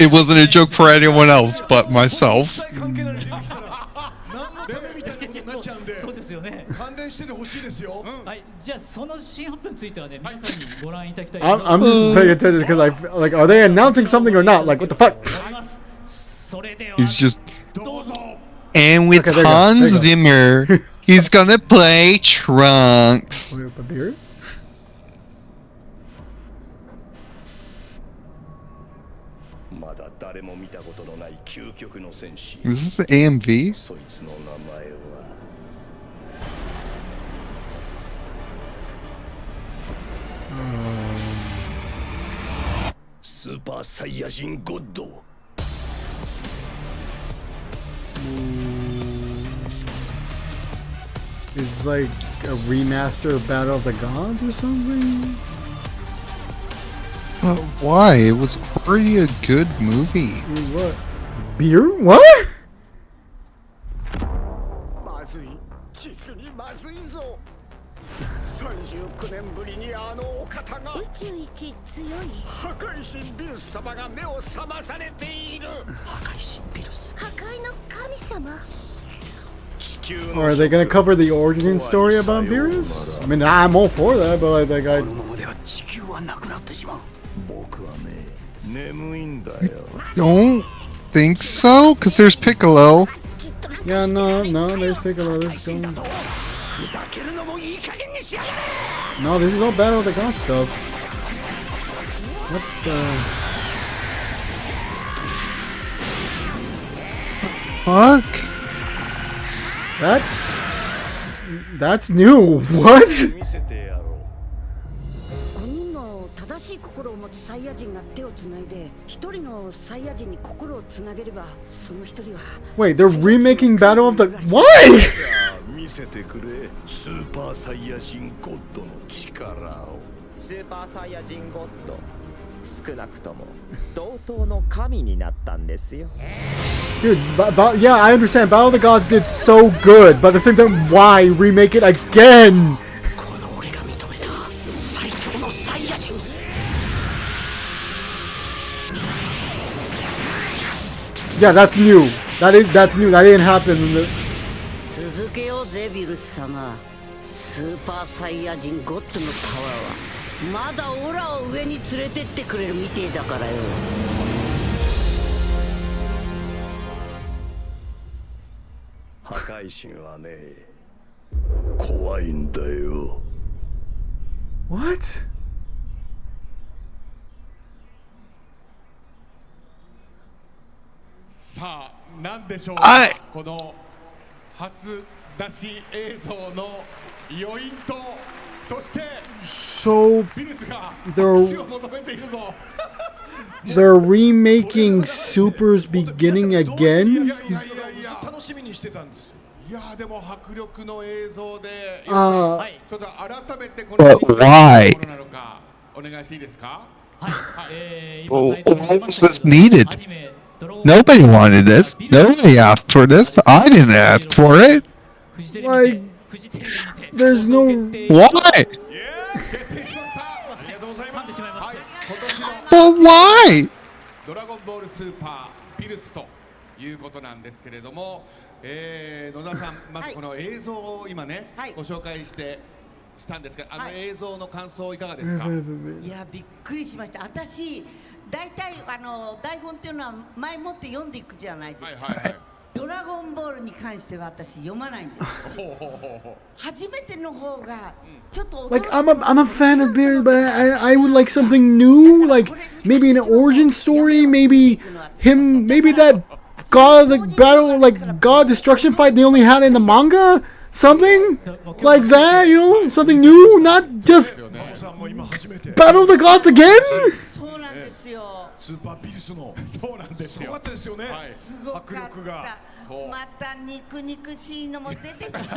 It wasn't a joke for anyone else but myself. I'm just paying attention because I like, are they announcing something or not? Like, what the fuck? He's just. And with Okay, Hans Zimmer, he's gonna play Trunks. A beer? Is this AMV? Super Saiyajin God. Is like a remaster of Battle of the Gods or something? Why? It was already a good movie. What? Beer? What? まずい、実にまずいぞ。39年ぶりにあのお方が宇宙一強い破壊神ビルス様が目を覚まされている。破壊神ビルス。破壊の神様。地 Or are they gonna cover the origin story about Beerus? I mean, I'm all for that, but like, I Don't think so, because there's Piccolo. yeah, no, there's Piccolo. There's going. No, this is all Battle of the Gods stuff. What the? Fuck. That's new. What? 5人の正しい心を持つサイヤ人が手をつないで一人のサイヤ人に心をつなげればその一人は Wait, they're remaking Battle of the Why? 見せてくれスーパーサイヤ人ゴッドの力をスーパーサイヤ人ゴッド少なくとも同等の神になったんですよ Dude, yeah, I understand. Battle of the Gods did so good, but at the same time, why remake it again? この俺が認めた最強のサイヤ人 Yeah, that's new. That's new. That didn't happen in the... 続けようぜビルス様スーパーサイヤ人ゴッドのパワーはまだオラを上に連れてってくれるみてえだからよ破壊神はね怖いんだよ What? さあなんでしょうはいこの初出し映像の余韻とそして So ビルスが They're- 拍手を求めているぞ they're remaking Super's beginning いや again? いやいや楽しみにしてたんですいやでも迫力の映像でちょっと改めてこの But シーン why? どうなのかお願いしていいですか Well, why was this needed? Nobody wanted this. Nobody asked for this. I didn't ask for it. Like, there's no... Why? 決定しましたありがとうございますはい今年の But why? ドラゴンボールスーパーピルスということなんですけれども、野沢さん、まずこの映像を今ね、はいご紹介したんですが、あのはい映像の感想いかがですか。いやびっくりしました私大体台本っていうのは前もって読んでいくじゃないですか、はいはいはい。ドラゴンボールに関しては私読まないんです初めての方がちょっと Like, I'm a fan of Beerus, but I would like something new. Like, maybe an origin story. Maybe that God, like, battle, like, God destruction fight they only had in the manga? Something like that, you know? Something new, not just Battle of the Gods again? そうなんですよスーパーピルスのそうなんですよ。すごかったですよね、はい。すごかっ迫力がたまた肉々しいのも出てくるんですよ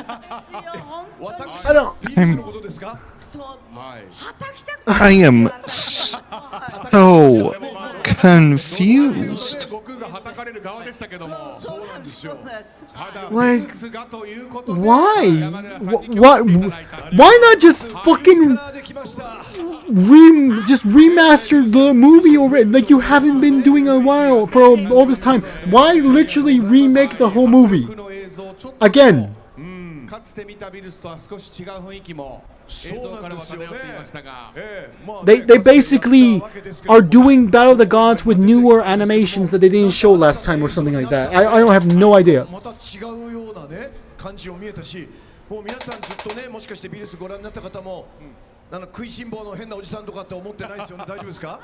本当に私 I don't. ピルスのことですかそうはい。はたきたく I am so confused. 悟空がはたかれる側でしたけども。そうなんですよただ Like, ピルスがということで Why? 山寺さんに Why? 協力していただいた Why not just fucking できました just remaster the movie already? Like you haven't been doing a while for all this time. Why literally remake the whole movie 僕の映像ちょっと again? かつて見たビルスとは少し違う雰囲気も映像からは漂っていましたが、They basically are doing Battle of the Gods with newer animations that they didn't show last time or something like that. I don't have no idea. また違うようなね感じを見えたし、もう皆さんずっとねもしかしてビルスご覧になった方も、食いしん坊の変なおじさんとかって思ってないですよね。大丈夫ですか？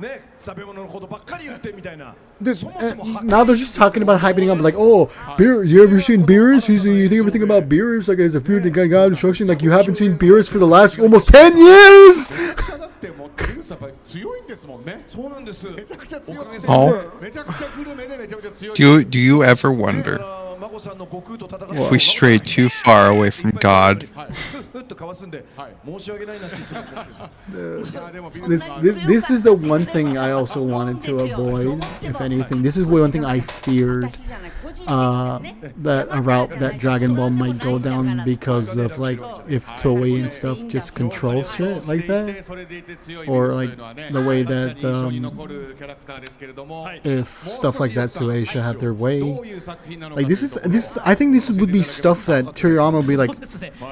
ね、食べ物のことばっかり言ってみたいな。 Dude, そもそも now they're just talking about hyping up like, oh, Beerus, you ever seen Beerus? You think everything about Beerus like as a food that God destruction? Like you haven't seen Beerus for the last almost 10 years? だってもうビルスはやっぱり強いんですもんね。そうなんです。めちゃくちゃ強くて、Oh. めちゃくちゃグルメでめちゃくちゃ強い。 Do you ever wonder 孫さんの悟空と戦って if we stray too far away from God? ふっとかわすんで、申し訳ないなっていつも思ってる。いやでもビルス This is the one thing I also wanted to avoid, if anything. This is one thing I feared. 私じゃないこ that a route that Dragon Ball might go down because of like if Toei and stuff just control shit like that, or like the way that if stuff like that Shueisha had their way. Like this I think this would be stuff that Toriyama would be like,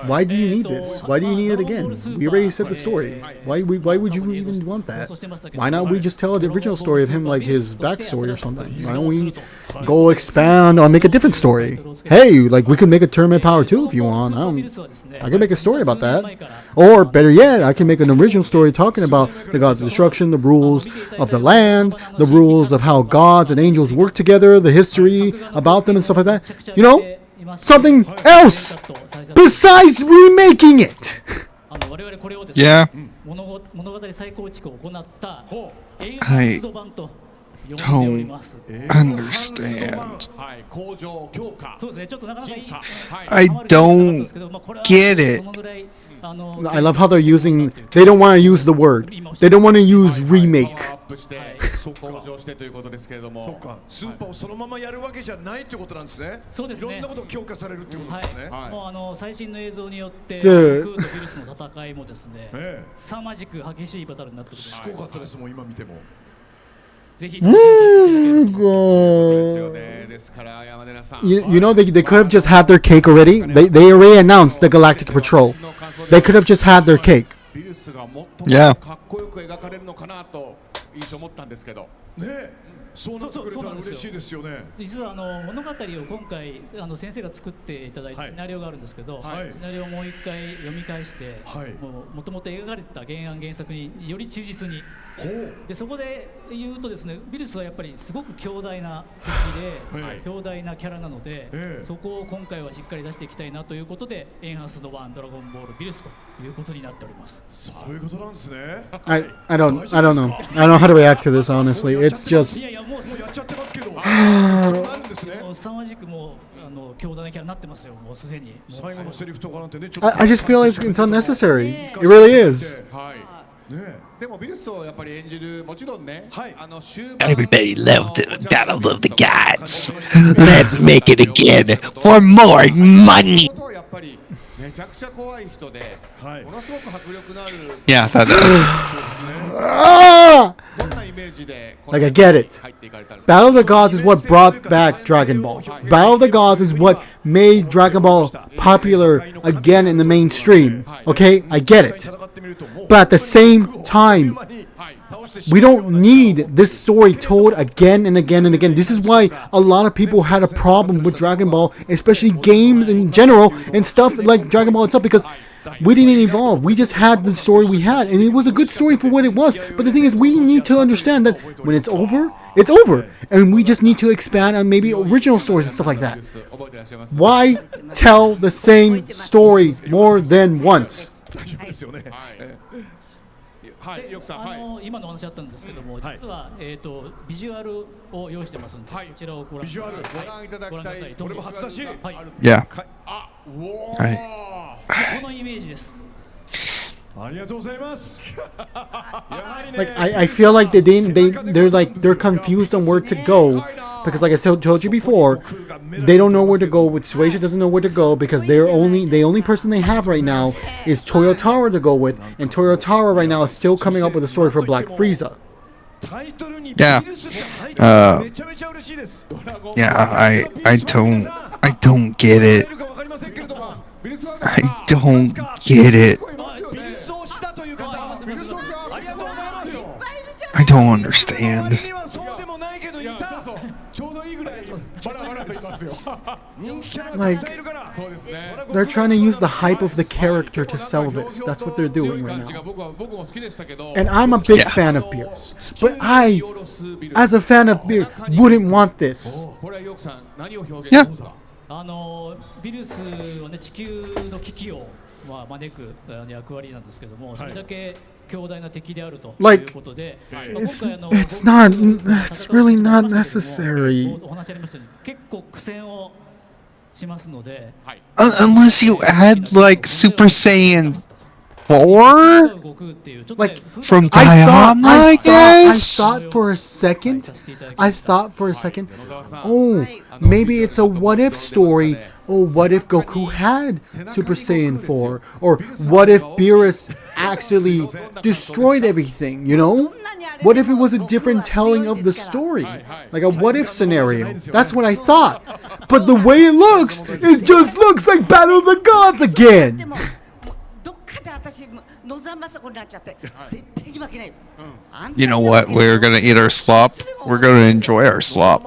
why do you need this? Why do you need it again? We already said the story. Why would you even want that? Why not we just tell the original story of him, like his backstory or something? Why don't we go expound or make a different story? Hey, like we could make a Tournament Power 2 if you want. I can make a story about that. Or better yet, I can make an original story talking about the gods of destruction, the rules of the land, the rules of how gods and angels work together, the history about them and stuff like that. You know? Something else besides remaking it. Yeah. I don't understand. I don't get it. I love how they don't want to use the word. They don't want to use remake. そっかスーパーをそのままやるわけじゃないってことなんですね。そうですね。いろんなことが強化されるってことですね。もう最新の映像によって空とビルスの戦いもですね、凄まじく激しいバトルになってくる。すごかったですもん今見ても。ぜひ。You know they could have just had their cake already. They already announced the Galactic Patrol. They could have just had their cake. Yeah. 印象を持ったんですけど。ねえ、そうなってくれたら嬉しいですよね。実は物語を今回先生が作っていただいたシナリオがあるんですけど、シナリオをもう一回読み返して、もともと描かれた原案原作により忠実に。でそこで言うとですね、ビルスはやっぱりすごく強大な敵で、強大なキャラなので、そこを今回はしっかり出していきたいなということで、エンハンスド1ドラゴンボールビルスということになっております。そういうことなんですね。I don't know. I don't know how to react to this honestly. It's just もうやっちゃってますけど。そうなんですね。凄まじくもう強大なキャラになってますよ。もうすでに。最後のセリフとかなんてね。I just feel it's unnecessary. It really is. はい。ね。でもビルスをやっぱり演じるもちろんね。Everybody loved the Battle of the Gods. Let's make it again for more money. やっぱりめちゃくちゃ怖い人で、ものすごく迫力のある。Yeah, I thought that. Like I get it. Battle of the Gods is what brought back Dragon Ball. Battle of the Gods is what made Dragon Ball popular again in the mainstream. Okay, I get it. But at the same time, we don't need this story told again and again and again. This is why a lot of people had a problem with Dragon Ball, especially games in general and stuff like Dragon Ball itself, because we didn't evolve. We just had the story we had, and it was a good story for what it was. But the thing is, we need to understand that when it's over, and we just need to expand on maybe original stories and stuff like that. Why tell the same story more than once? 今のお話あったんですけども、実はビジュアルを用意してますので、こちらをご覧ください。ご覧いただきたい。これも初出し。Yeah. このイメージです。ありがとうございます。Like I feel like they're confused on where to go, because like I told you before, they don't know where to go. With Shueisha doesn't know where to go because the only person they have right now is Toyotaro to go with, and Toyotaro right now is still coming up with a story for Black Frieza. Yeah. Yeah, I don't get it. I don't get it. I don't understand. Like, they're trying to use the hype of the character to sell this. That's what they're doing right now. And I'm a big fan of Beerus. But I, as a fan of Beerus, wouldn't want this. Yeah. ビルスはね、地球の危機を招く役割なんですけども、それだけ強大な敵であるということで、it's really not necessary. お話ありましたように、結構苦戦をしますので、 Unless you add like Super Saiyan 4? Like From I Dayama, I guess? thought for a second, oh, maybe it's a what if story. Oh, what if Goku had Super Saiyan 4? Or what if Beerus actually destroyed everything, you know? What if it was a different telling of the story? Like a what if scenario. That's what I thought. But the way it just looks like Battle of the Gods again. どっかで私野沢雅子になっちゃって絶対に負けないよ。 You know what? We're gonna eat our slop. We're gonna enjoy our slop.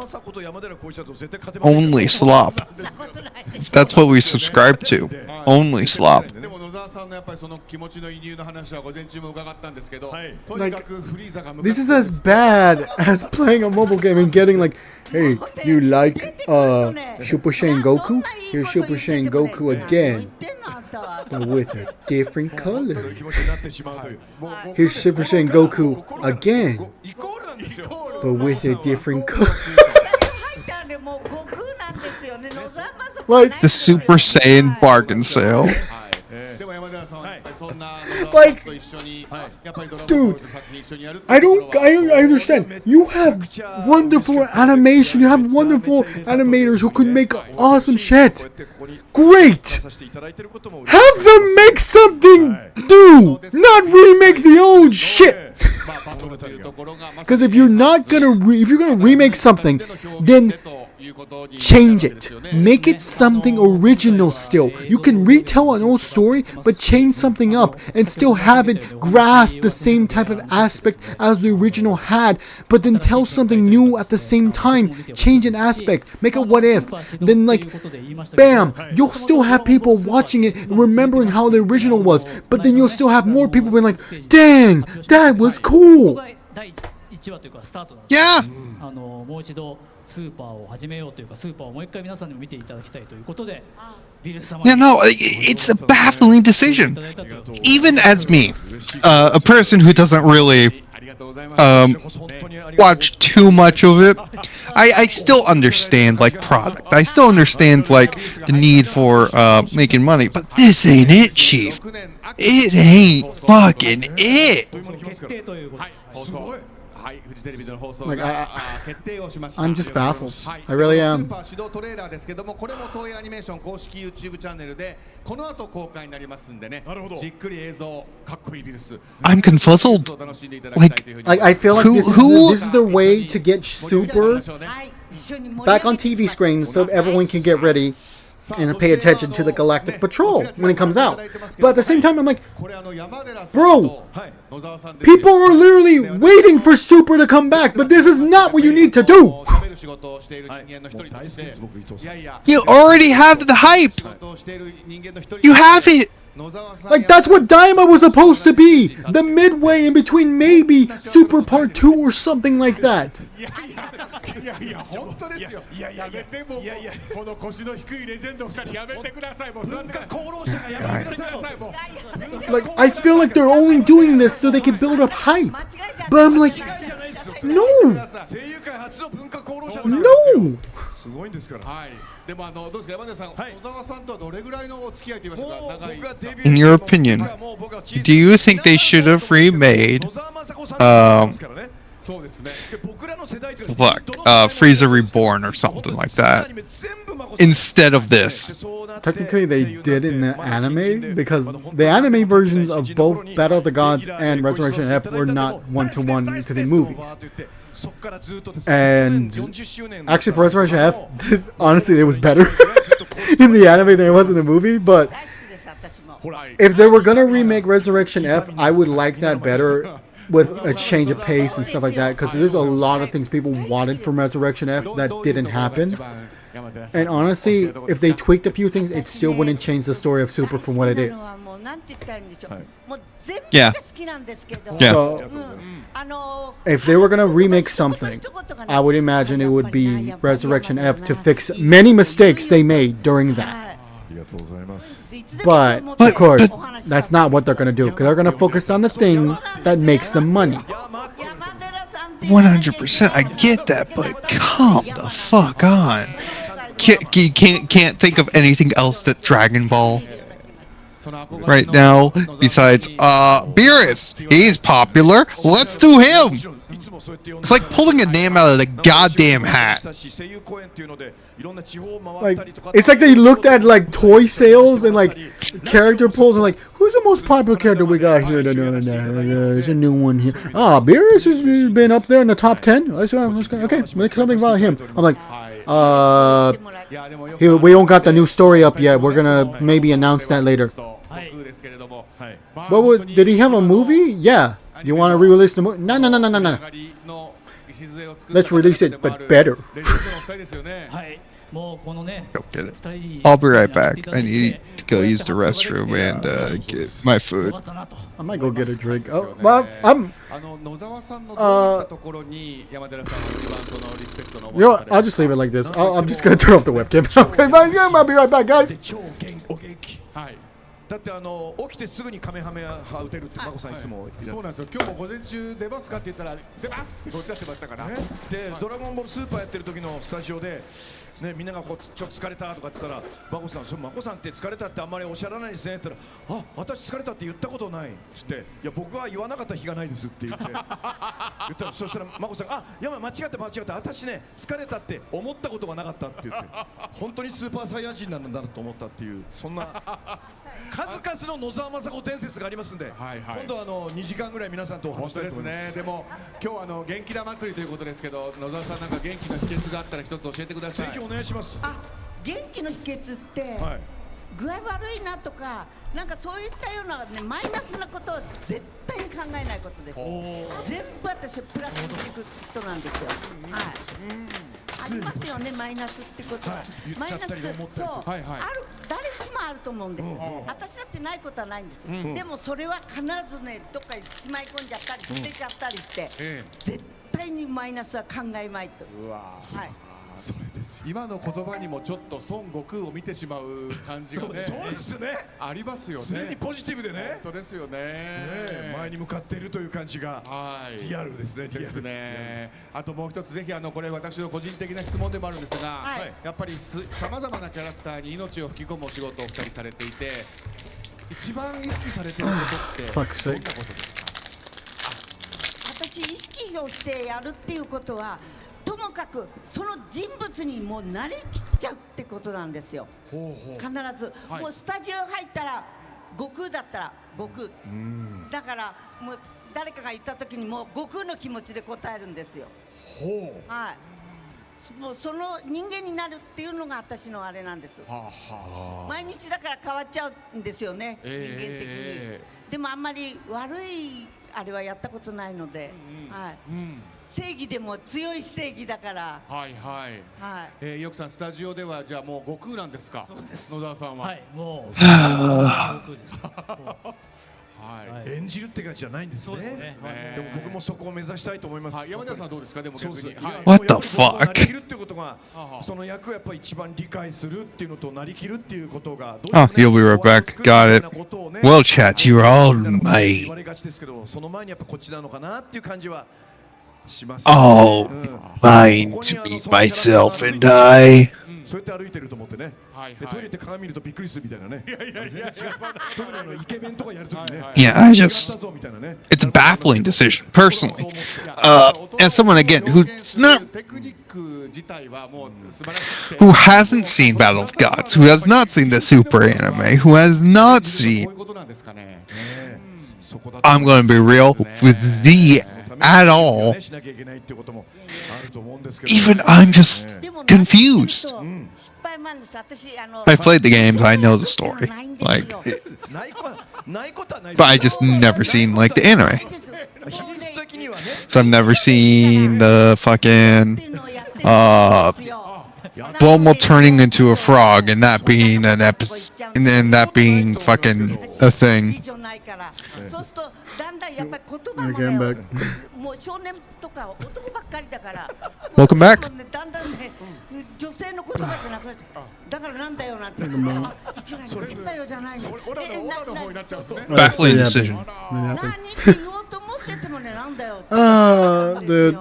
Only slop. That's what we subscribe to. Only slop. でも野沢さんのやっぱりその気持ちの移入の話は午前中も伺ったんですけど、とにかくフリーザが This is as bad as playing a mobile game and getting like, hey, you like Super Saiyan Goku? Here's Super Saiyan Goku again, but with a different color. Here's Super Saiyan Goku again, but with a different color. Like the Super Saiyan bargain sale. Like, dude, I understand. You have wonderful animation. You have wonderful animators who could make awesome shit. Great. Have them make something new, not remake the old shit. Because if you're gonna remake something, then change it. Make it something original still. You can retell an old story, but change something up and still have it grasp the same type of aspect as the original had, but then tell something new at the same time. Change an aspect. Make a what if. Then like, bam, you'll still have people watching it and remembering how the original was, but then you'll still have more people being like, dang, that was cool. Yeah. もう一度スーパーを始めようというかスーパーをもう一回皆さんにも見ていただきたいということでビルス様 Yeah, no, it's a baffling decision. Even as me, a person who doesn't really watch too much of it, I still understand like product. I still understand like the need for making money, but this ain't it, Chief. It ain't fucking it. Like, I'm just baffled. I really am. スーパー指導トレーラーですけども、これも東映アニメーション公式 YouTube チャンネルでこの後公開になりますんでね。じっくり映像かっこいいビルス。I'm confuzzled. Like I feel like this is the way to get Super back on TV screens so everyone can get ready and pay attention to the Galactic Patrol when it comes out. But at the same time, I'm like, bro, people are literally waiting for Super to come back, but this is not what you need to do. You already have the hype. You have it. Like, that's what Daima was supposed to be. The midway in between maybe Super Part 2 or something like that. Like, I feel like they're only doing this so they can build up hype. But I'm like, no. No. すごいんですから。はい。でもどうですか山根さん、小沢さんとはどれぐらいのお付き合いと言いましょうか。長い。In your opinion, do you think they should have remade Frieza Reborn or something like that instead of this? Technically, they did in the anime because the anime versions of both Battle of the Gods and Resurrection F were not one-to-one to the movies. And actually, for Resurrection F, honestly, it was better in the anime than it was in the movie. But if they were gonna remake Resurrection F, I would like that better with a change of pace and stuff like that. Because there's a lot of things people wanted from Resurrection F that didn't happen. And honestly, if they tweaked a few things, it still wouldn't change the story of Super from what it is. Yeah. Yeah. So, if they were gonna remake something, I would imagine it would be Resurrection F to fix many mistakes they made during that. But of course, that's not what they're gonna do because they're gonna focus on the thing that makes them money. 100%, I get that, but come the fuck on. You can't think of anything else that Dragon Ball. right now besides Beerus. He's popular. Let's do him. It's like pulling a name out of the goddamn hat. Like, it's like they looked at like toy sales and like character pulls and like, who's the most popular character we got here? There's a new one here. Beerus has been up there in the top 10. Let's go. Okay, make something about him. I'm like, we don't got the new story up yet. We're gonna maybe announce that later. Did he have a movie? Yeah. You want to re-release the movie? No. Let's release it, but better. Go get it. I'll be right back. I need to go use the restroom and get my food. I might go get a drink. Oh, well, you know what? I'll just leave it like this. I'm just gonna turn off the webcam. Okay, bye. I'll be right back, guys. だって起きてすぐにカメハメハ打てるってマコさんいつも言ってそうなんですよ。今日も午前中出ますかって言ったら出ますっておっしゃってましたから。でドラゴンボールスーパーやってる時のスタジオでねみんながこうちょっと疲れたとかって言ったらマコさんマコさんって疲れたってあんまりおっしゃらないですねって言ったら私疲れたって言ったことないっつっていや僕は言わなかった日がないですって言って言ったらそしたらマコさんがいや間違った私ね疲れたって思ったことがなかったって言って本当にスーパーサイヤ人なんだと思ったっていうそんな数々の野沢雅子伝説がありますんで、今度は2時間ぐらい皆さんとお話したいと思います。でも今日は元気だ祭りということですけど、野沢さんなんか元気の秘訣があったら一つ教えてください。ぜひお願いします。元気の秘訣って、具合悪いなとか、なんかそういったようなねマイナスなことを絶対に考えないことです。全部私プラスにしていく人なんですよ。ありますよねマイナスってことは。マイナスそうある誰しもあると思うんです。私だってないことはないんですよ。でもそれは必ずねどっかにしまい込んじゃったり捨てちゃったりして絶対にマイナスは考えまいと。それです今の言葉にもちょっと孫悟空を見てしまう感じがねそうですねありますよね常にポジティブでね本当ですよね前に向かっているという感じがリアルですねですねあともう一つぜひこれ私の個人的な質問でもあるんですがやっぱりさまざまなキャラクターに命を吹き込むお仕事を2人されていて一番意識されていることってどんなことですか私意識をしてやるっていうことはともかくその人物にもうなりきっちゃうってことなんですよ。必ず、もうスタジオ入ったら悟空だったら悟空だからもう誰かが言った時にもう悟空の気持ちで答えるんですよ。もうその人間になるっていうのが私のあれなんです。毎日だから変わっちゃうんですよね、人間的に。でもあんまり悪いあれはやったことないので、正義でも強い正義だから。よくさんスタジオではじゃあもう悟空なんですか。野沢さんは。もう悟空です。演じるって感じじゃないんですね。でも僕もそこを目指したいと思います。山田さんはどうですか。でも逆に。What the fuck？ なりきるってことがその役をやっぱり一番理解するっていうのとなりきるっていうことが。You'll be right back. Got it. Well, chat, you're all mate. 言われがちですけど、その前にやっぱこっちなのかなっていう感じはします。Oh, mine to be myself and I. そうやって歩いてると思ってね。トイレで鏡見るとびっくりするみたいなね。特にイケメンとかやるときね。Yeah, it's a baffling decision, personally. As someone, again, who hasn't seen Battle of Gods, who has not seen the Super anime, who has not seen... I'm going to be real with Z at all. Even I'm just confused. I've played the games, I know the story. Like, but I just never seen like the anime. So I've never seen the fucking Bulma turning into a frog and that being an episode, and then that being fucking a thing. Again, back. Welcome back. Baffling decision. Dude.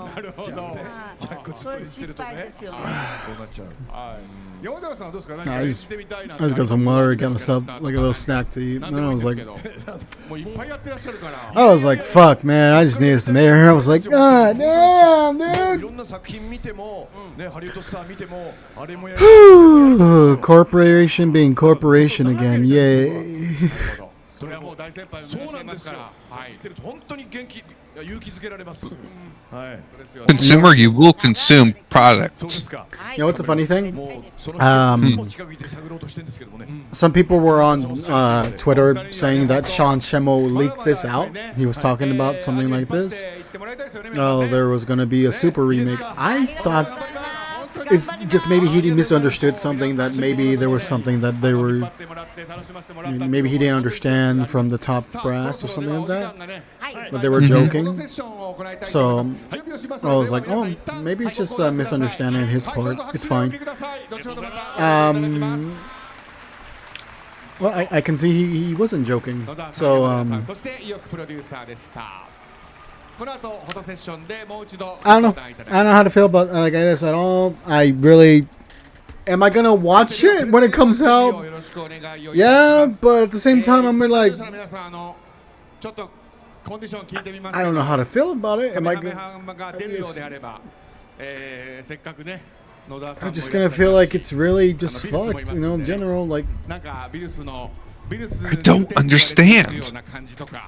それ失敗ですよね。そうなっちゃう。山寺さんはどうですか？何 I か just, してみたいな I just got some water, got myself like a little snack to eat. And I was like, もういっぱいやってらっしゃるから。 I was like, fuck, man, I just needed some air. I was like, God damn, い dude. ろんな作品見ても、ね、ハリウッドスター見ても、あれもやる。 Whew, corporation being corporation again, yay. それはもう大先輩のそう皆さんいますかなんですよ。ら。はい。言ってると本当に元気、勇気づけられます。はい。そうですよ。 Consumer, you will consume そうで product. すか。 You know what's a funny thing? もうその Um, 秘密も近くにいて探ろうとしてるんですけどもね。 Some people were on Twitter saying that Sean Shemo leaked this out. He was talking about something like this. Oh, there was going to be a super remake. I thought it's just maybe he misunderstood something, that maybe there was something that they were, maybe he didn't understand from the top brass or something like that, but they were joking. So I was like, oh, maybe it's just a misunderstanding on his part. It's fine. Well, I can see he wasn't joking. So そして意欲プロデューサーでした。この後フォトセッションでもう一度 I don't know. I don't know how to feel about like this at all. I really am I gonna watch it when it comes out? Yeah, but at the same time, I'm like, 皆さんちょっとコンディション聞いてみます。 I don't know how to feel about it. Am I カメ gonna? ハンが出るようであれば、せっかくね野田さん I'm もい just らっ gonna しゃい feel ます like し it's really just fucked, you know, in general. Like, なんかビルス I don't understand. ような感じとか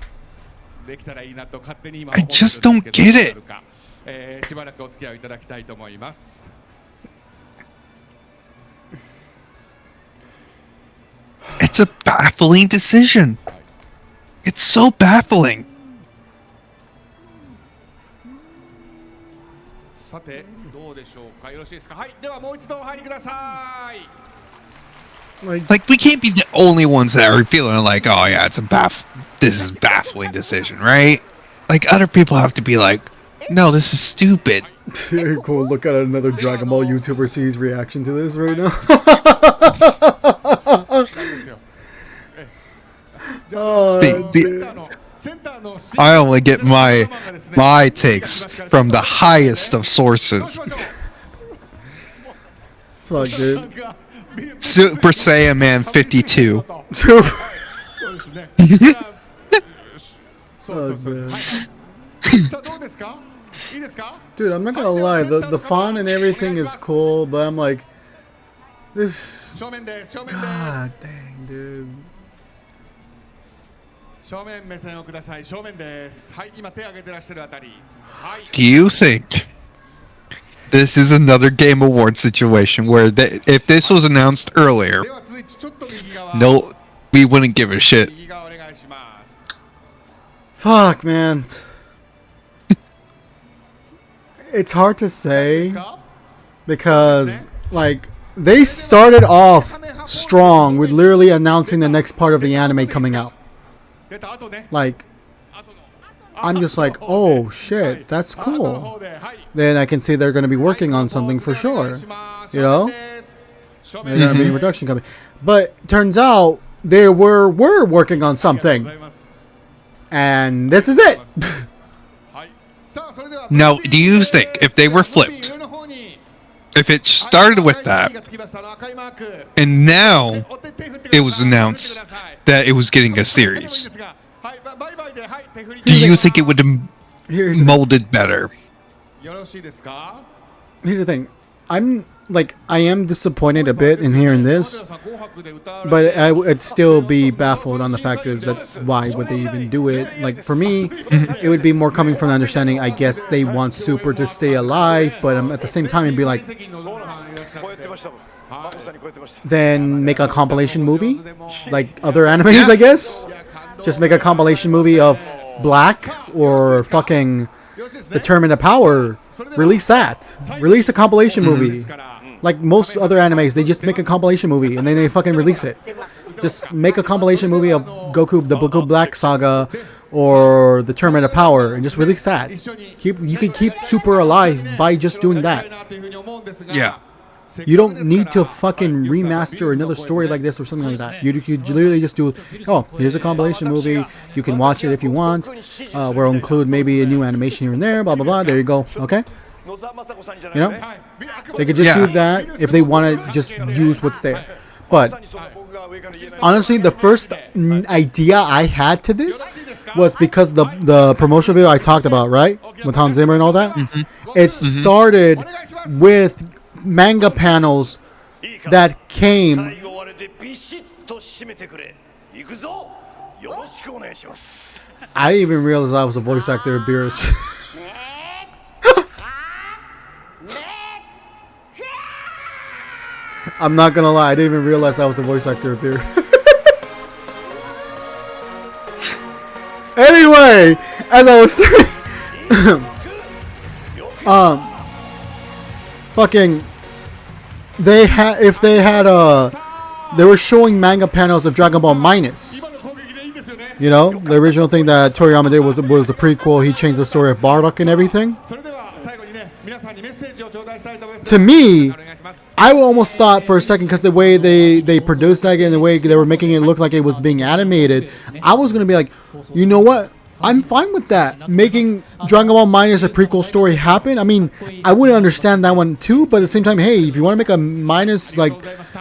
できたらいいなと勝手に今 I 思ってるんですけど just don't get it. どうなるかしばらくお付き合いいただきたいと思います。 It's a baffling decision. It's so baffling. さてどうでしょうか。よろしいですか。はい、ではもう一度お入りください。 Like, we can't be the only ones that are feeling like, oh yeah, this is baffling decision, right? Like, other people have to be like, no, this is stupid. cool. Look at another Dragon Ball YouTuber sees reaction to this right now. Oh, I only get my takes from the highest of sources. fuck, dude. Super Saiyan Man 52. そうですね。そうそうそう。はい。さあどうですか。いいですか。 Dude, I'm not gonna lie. The font and everything is cool, but I'm like, this. 正面です。正面です。 God dang, dude. 正面目線をください。正面です。はい、今手を挙げてらっしゃるあたり。はい。 Do you think this is another Game Award situation where if this was announced earlier, では続いてちょっと右側。 no, we wouldn't give a shit. 右側お願いします。 Fuck, man. It's hard to いい say ですか。 because, like, they started off strong with literally announcing the next part of the anime coming out. 出た後ね。 Like, 後の。 I'm just like, oh shit, that's 後の cool. 方ではい。 Then I can see they're going to be working on something for sure. You know? They're going to be a production company. But turns out they were working on something. And this is it. Now, do you think if they were flipped, if it started with that, and now it was announced that it was getting a series, do you think it would have Here's molded better? Here's the thing. I am disappointed a bit in hearing this, but I'd still be baffled on the fact that why would they even do it? Like, for me, it would be more coming from the understanding, I guess they want Super to stay alive, but at the same time, it'd be like, then make a compilation movie? Like other animes, I guess? Just make a compilation movie of Black or fucking Determined Power. Release that. Release a compilation movie. Like most other animes, they just make a compilation movie and then they fucking release it. Just make a compilation movie of Goku, the Goku Black Saga, or the Tournament of Power, and just release that. You can keep Super alive by just doing that. Yeah. You don't need to fucking remaster another story like this or something like that. You literally just do, oh, here's a compilation movie. You can watch it if you want. We'll include maybe a new animation here and there, blah, blah, blah. There you go. Okay? You know, they could just do that if they want to just use what's there. But honestly, the first idea I had to this was because the promotional video I talked about, right, with Hans Zimmer and all that. It started with manga panels that came. I didn't even realize I was a voice actor of Beerus. I'm not gonna lie, I didn't even realize I was a voice actor of Beerus. Anyway, as I was saying, fucking, they were showing manga panels of Dragon Ball Minus. You know, the original thing that Toriyama did was the prequel. He changed the story of Bardock and everything. To me, I almost thought for a second, because the way they produced that and the way they were making it look like it was being animated, I was going to be like, you know what? I'm fine with that. Making Dragon Ball Minus a prequel story happen. I mean, I wouldn't understand that one too, but at the same time, hey, if you want to make a Minus like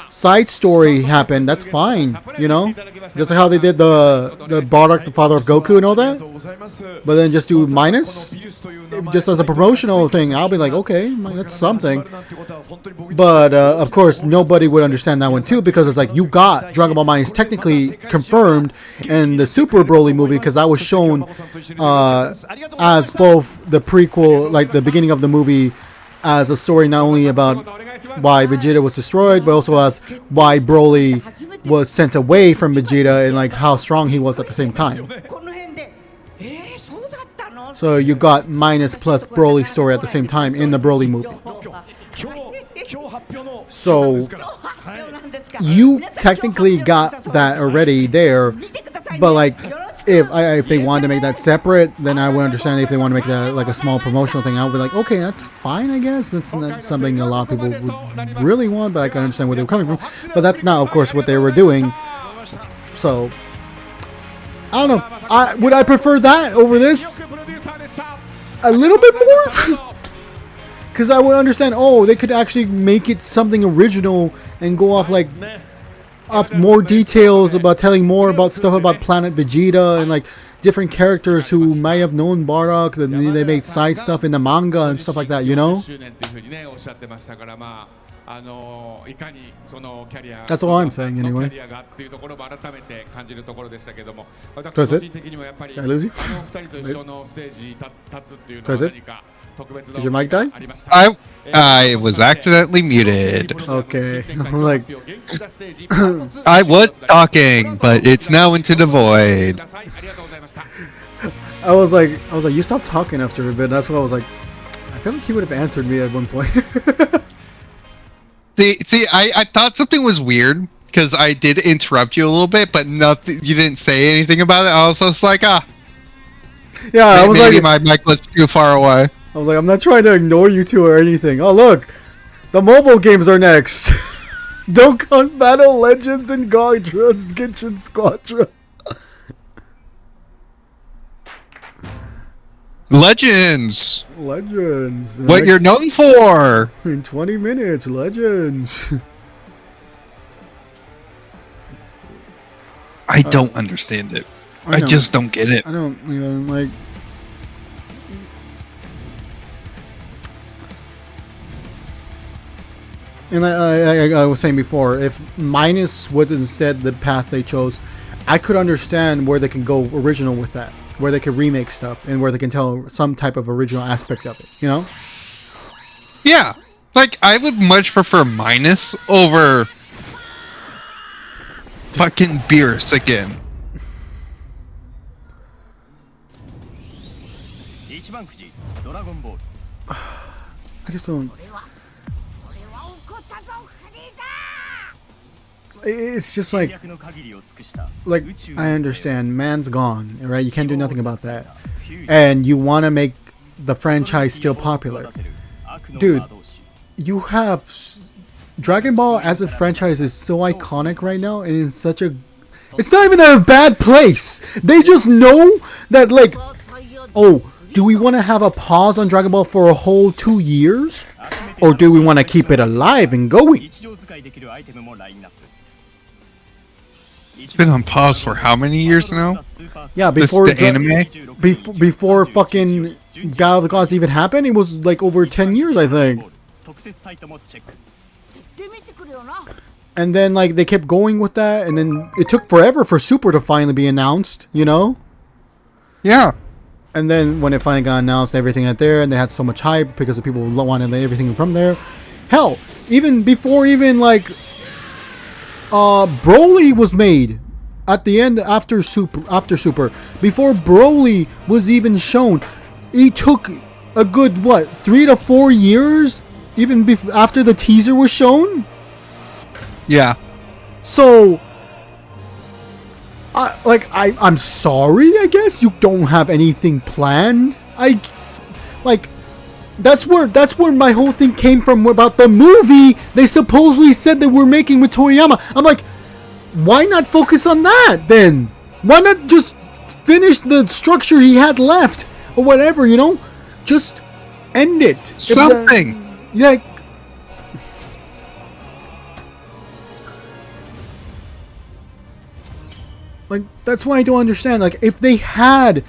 side story happen, that's fine. You know, just like how they did the Bardock, the father of Goku, and all that. But then just do Minus, just as a promotional thing. I'll be like, okay, that's something. But of course, nobody would understand that one too, because it's like you got Dragon Ball Minus technically confirmed in the Super Broly movie, because that was shown as both the prequel, like the beginning of the movie, as a story not only about why Vegeta was destroyed, but also as why Broly was sent away from Vegeta and like how strong he was at the same time. So you got Minus plus Broly story at the same time in the Broly movie. So you technically got that already there, but like if they wanted to make that separate, then I would understand. If they want to make that like a small promotional thing, I would be like, okay, that's fine, I guess. That's not something a lot of people would really want, but I can understand where they were coming from. But that's not, of course, what they were doing. So I don't know. Would I prefer that over this a little bit more? Because I would understand, oh, they could actually make it something original and go off like more details about telling more about stuff about Planet Vegeta and like different characters who might have known Bardock. Then they made side stuff in the manga and stuff like that, you know? That's all I'm saying anyway. That's it? Did I lose you? That's it? Did your mic die? I was accidentally muted. Okay. Like I was talking, but it's now into the void. I was like, you stopped talking after a bit. That's why I was like, I feel like he would have answered me at one point. See, I thought something was weird because I did interrupt you a little bit, but nothing. You didn't say anything about it. I was just like, yeah. I was maybe like, my mic was too far away. I was like, I'm not trying to ignore you two or anything. Oh look, the mobile games are next. Dokkan Battle Legends and Gauntlet's Kitchen Squadron. Legends. What you're known for. In 20 minutes, Legends. I don't understand it. I just don't get it. I don't, like. And I was saying before, if Minus was instead the path they chose, I could understand where they can go original with that, where they could remake stuff, and where they can tell some type of original aspect of it, you know? Yeah. Like, I would much prefer Minus over fucking Beerus again. I just don't... It's just like I understand, man's gone, right? You can't do nothing about that. And you want to make the franchise still popular. Dude, you have... Dragon Ball as a franchise is so iconic right now, and in such a... It's not even in a bad place! They just know that, like... Oh, do we want to have a pause on Dragon Ball for a whole 2 years? Or do we want to keep it alive and going? It's been on pause for how many years now? Yeah, This, before the anime? before fucking God of the Gods even happened, it was like over 10 years, I think. And then like they kept going with that, and then it took forever for Super to finally be announced, you know? Yeah. And then when it finally got announced, everything out there, and they had so much hype because the people wanted everything from there. Hell, even before like Broly was made at the end after Super, before Broly was even shown, it took a good 3 to 4 years even after the teaser was shown. Yeah. So I'm sorry, I guess you don't have anything planned. That's where my whole thing came from about the movie they supposedly said that we're making with Toriyama. I'm like, why not focus on that then? Why not just finish the structure he had left or whatever, you know? Just end it. Something. Yeah. Like, that's why I don't understand. Like, if they had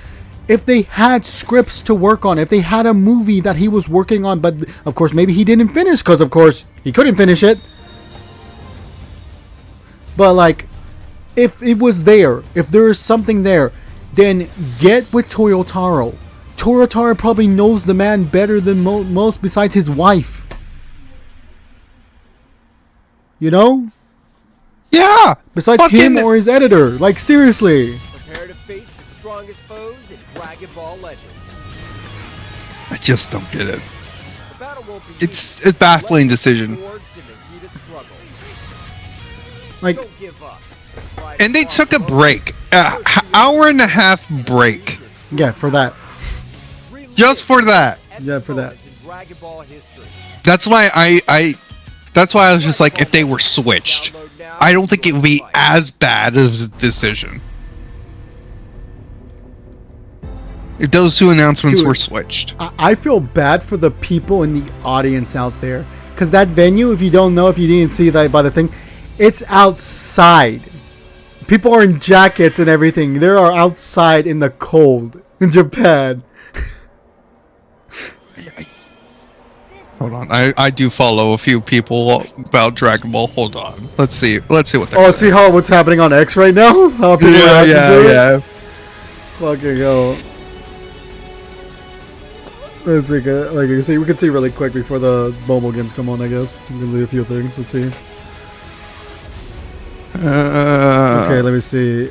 scripts to work on, if they had a movie that he was working on, but of course maybe he didn't finish because of course he couldn't finish it. But like, if it was there, if there is something there, then get with Toyotaro. Toyotaro probably knows the man better than most besides his wife. You know? Yeah. Besides him or his editor. Like, seriously. Prepare to face the strongest foes in Dragon Ball Legends. I just don't get it. The battle won't be It's a baffling decision. forged in the heat of struggle. Like, Don't give up. Fight And they is took a far break. Hour and a half break. yeah, for that. from Just for that. Yeah, for that. moments in Dragon Ball history. That's why that's why I was just like, if they were switched, I don't think it would be as bad as a decision. If those two announcements Dude, were switched. I feel bad for the people in the audience out there. Because that venue, if you don't know, if you didn't see that by the thing, it's outside. People are in jackets and everything. They are outside in the cold in Japan. Hold on, I do follow a few people about Dragon Ball. Hold on, let's see what they're. Oh, see what's happening on X right now? How people react to it? yeah. Fucking hell. Let's see, like you can see, we can see really quick before the mobile games come on. I guess we can see a few things. Let's see. Okay, let me see.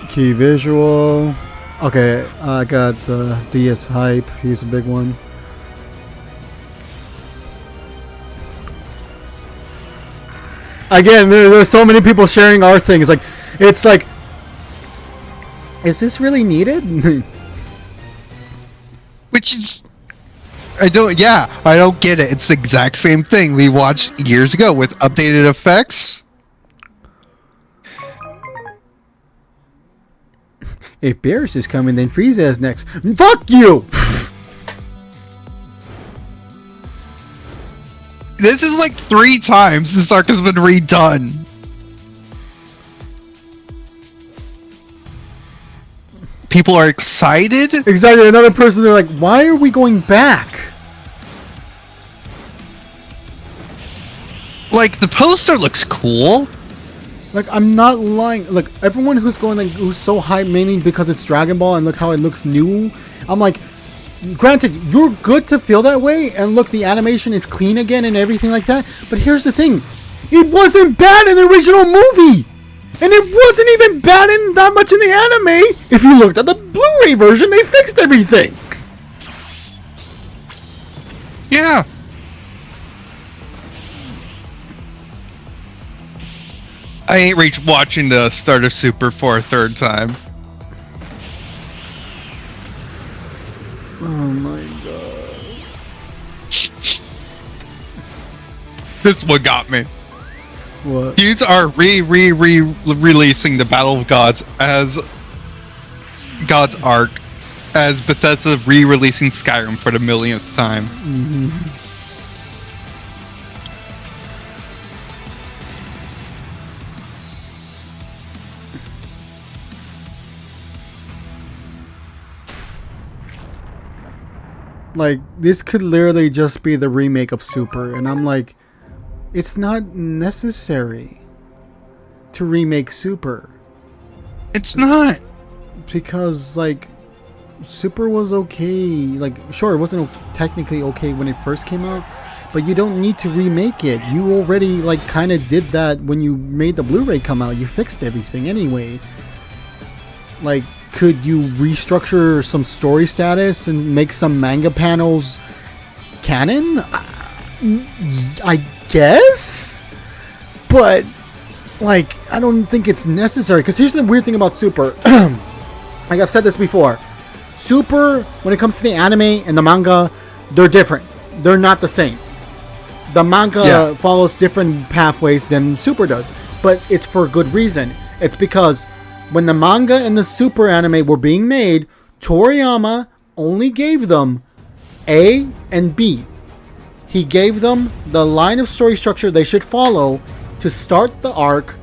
Key visual. Okay, I got DS Hype. He's a big one. Again, there's so many people sharing our thing. It's like, is this really needed? Which is, I don't get it. It's the exact same thing we watched years ago with updated effects. If Beerus is coming, then Frieza is next. Fuck you! This is like 3 times this arc has been redone. People are excited? Exactly. Another person, they're like, why are we going back? Like, the poster looks cool. Like, I'm not lying. Look, everyone who's going, like, who's so hyped mainly because it's Dragon Ball and look how it looks new. I'm like, granted, you're good to feel that way, and look, the animation is clean again and everything like that. But here's the thing. It wasn't bad in the original movie! And it wasn't even bad in that much in the anime! If you looked at the Blu-ray version, they fixed everything! Yeah. I ain't watching the start of Super for a 3rd time. Oh my god. This one got me. What? Dudes are releasing the Battle of Gods as God's Arc, as Bethesda re-releasing Skyrim for the millionth time. Like, this could literally just be the remake of Super, and I'm like, it's not necessary to remake Super. It's not. Because, like, Super was okay. Like, sure, it wasn't technically okay when it first came out, but you don't need to remake it. You already, like, kind of did that when you made the Blu-ray come out. You fixed everything anyway. Like, could you restructure some story status and make some manga panels canon? I guess? But, like, I don't think it's necessary. Because here's the weird thing about Super. Like I've said this before. Super, when it comes to the anime and the manga, they're different. They're not the same. The manga follows different pathways than Super does. But it's for a good reason. It's because when the manga and the Super anime were being made, Toriyama only gave them A and B. He gave them the line of story structure they should follow to start the arc,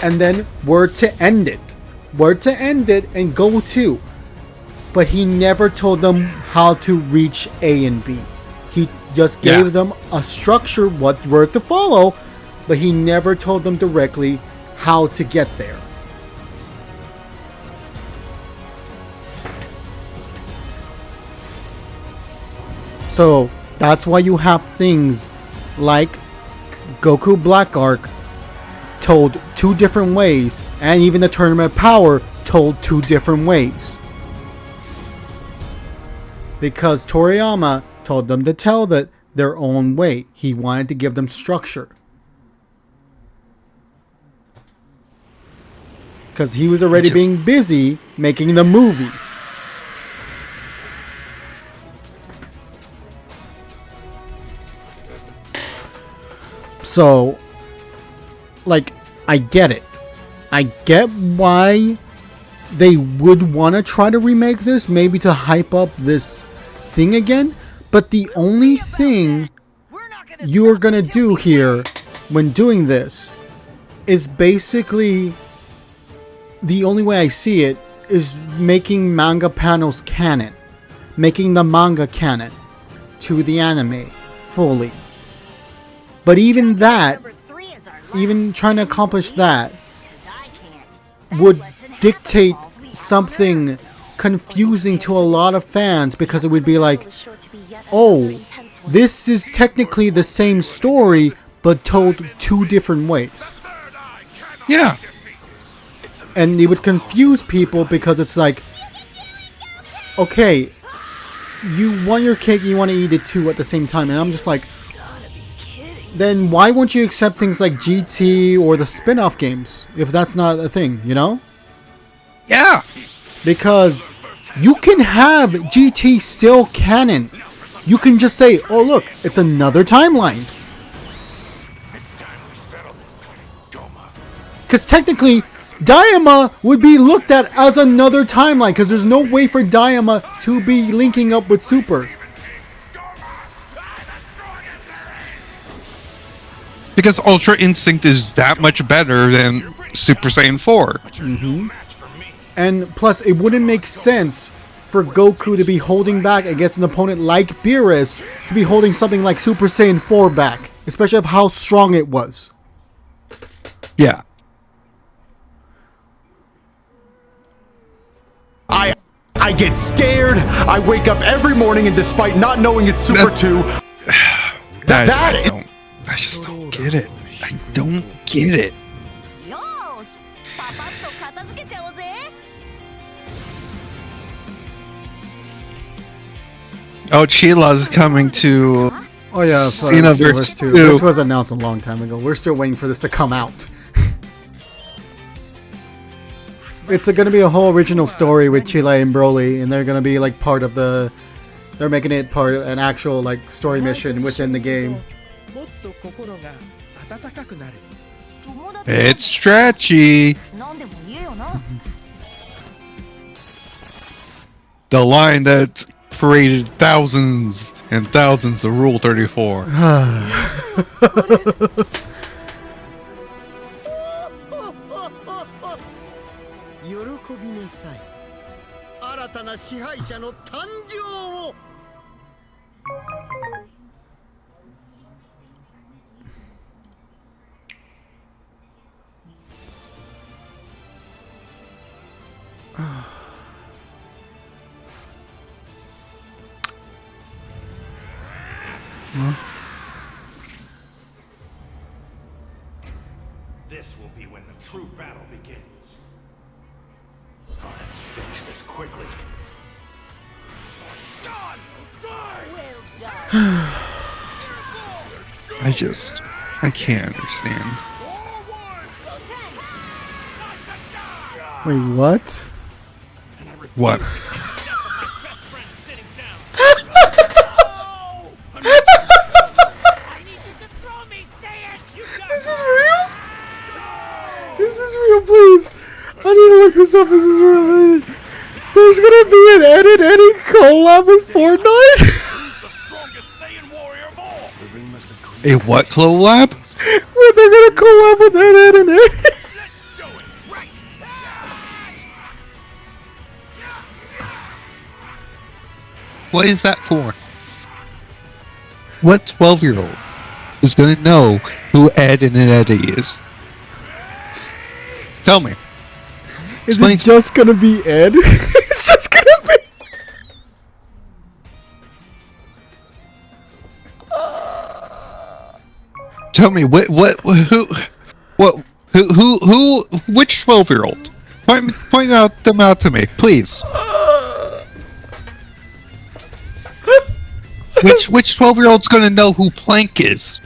and then where to end it. Where to end it and go to. But he never told them how to reach A and B. He just gave them a structure, where to follow, but he never told them directly how to get there. So that's why you have things like Goku Black Arc told two different ways, and even the Tournament of Power told two different ways. Because Toriyama told them to tell that their own way. He wanted to give them structure. Because he was already being busy making the movies. So, like, I get it. I get why they would want to try to remake this, maybe to hype up this thing again. But the only thing you're going to do here when doing this is basically, the only way I see it is making manga panels canon. Making the manga canon to the anime fully. But even that, even trying to accomplish that, would dictate something confusing to a lot of fans, because it would be like, oh, this is technically the same story, but told two different ways. Yeah. And it would confuse people, because it's like, okay, you want your cake, you want to eat it too at the same time. And I'm just like, then why won't you accept things like GT or the spin-off games, if that's not a thing, you know? Yeah. Because you can have GT still canon. You can just say, oh look, it's another timeline. Because technically, Daima would be looked at as another timeline, because there's no way for Daima to be linking up with Super. Because Ultra Instinct is that much better than Super Saiyan 4. Mm-hmm. And plus, it wouldn't make sense for Goku to be holding back against an opponent like Beerus to be holding something like Super Saiyan 4 back, especially of how strong it was. Yeah. I get scared. I wake up every morning, and despite not knowing it's Super 2, I just don't get it. I don't get it. Oh, Chila's coming to Oh yeah, Xenoverse 2. This was announced a long time ago. We're still waiting for this to come out. It's going to be a whole original story with Chila and Broly, and they're going to be like part of the... They're making it part of an actual like story mission within the game. It's stretchy. The line that created thousands and thousands of Rule 34. 喜びなさい。新たな支配者の誕生を。This will be when the true battle begins. I'll have to finish this quickly. Done! I can't understand. Wait, what? What? This is real? This is real, please. I need to look this up. This is real. There's gonna be an Ed and Eddie collab with Fortnite? A what collab? Where they're gonna collab with Ed and Eddie? What is that for? What 12-year-old is gonna know who Ed and Eddie is? Tell me. Is Explain it just gonna be Ed? It's just gonna be. Tell me which 12-year-old? Point them out to me, please. Which 12-year-old's gonna know who Plank is?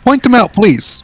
Point them out, please.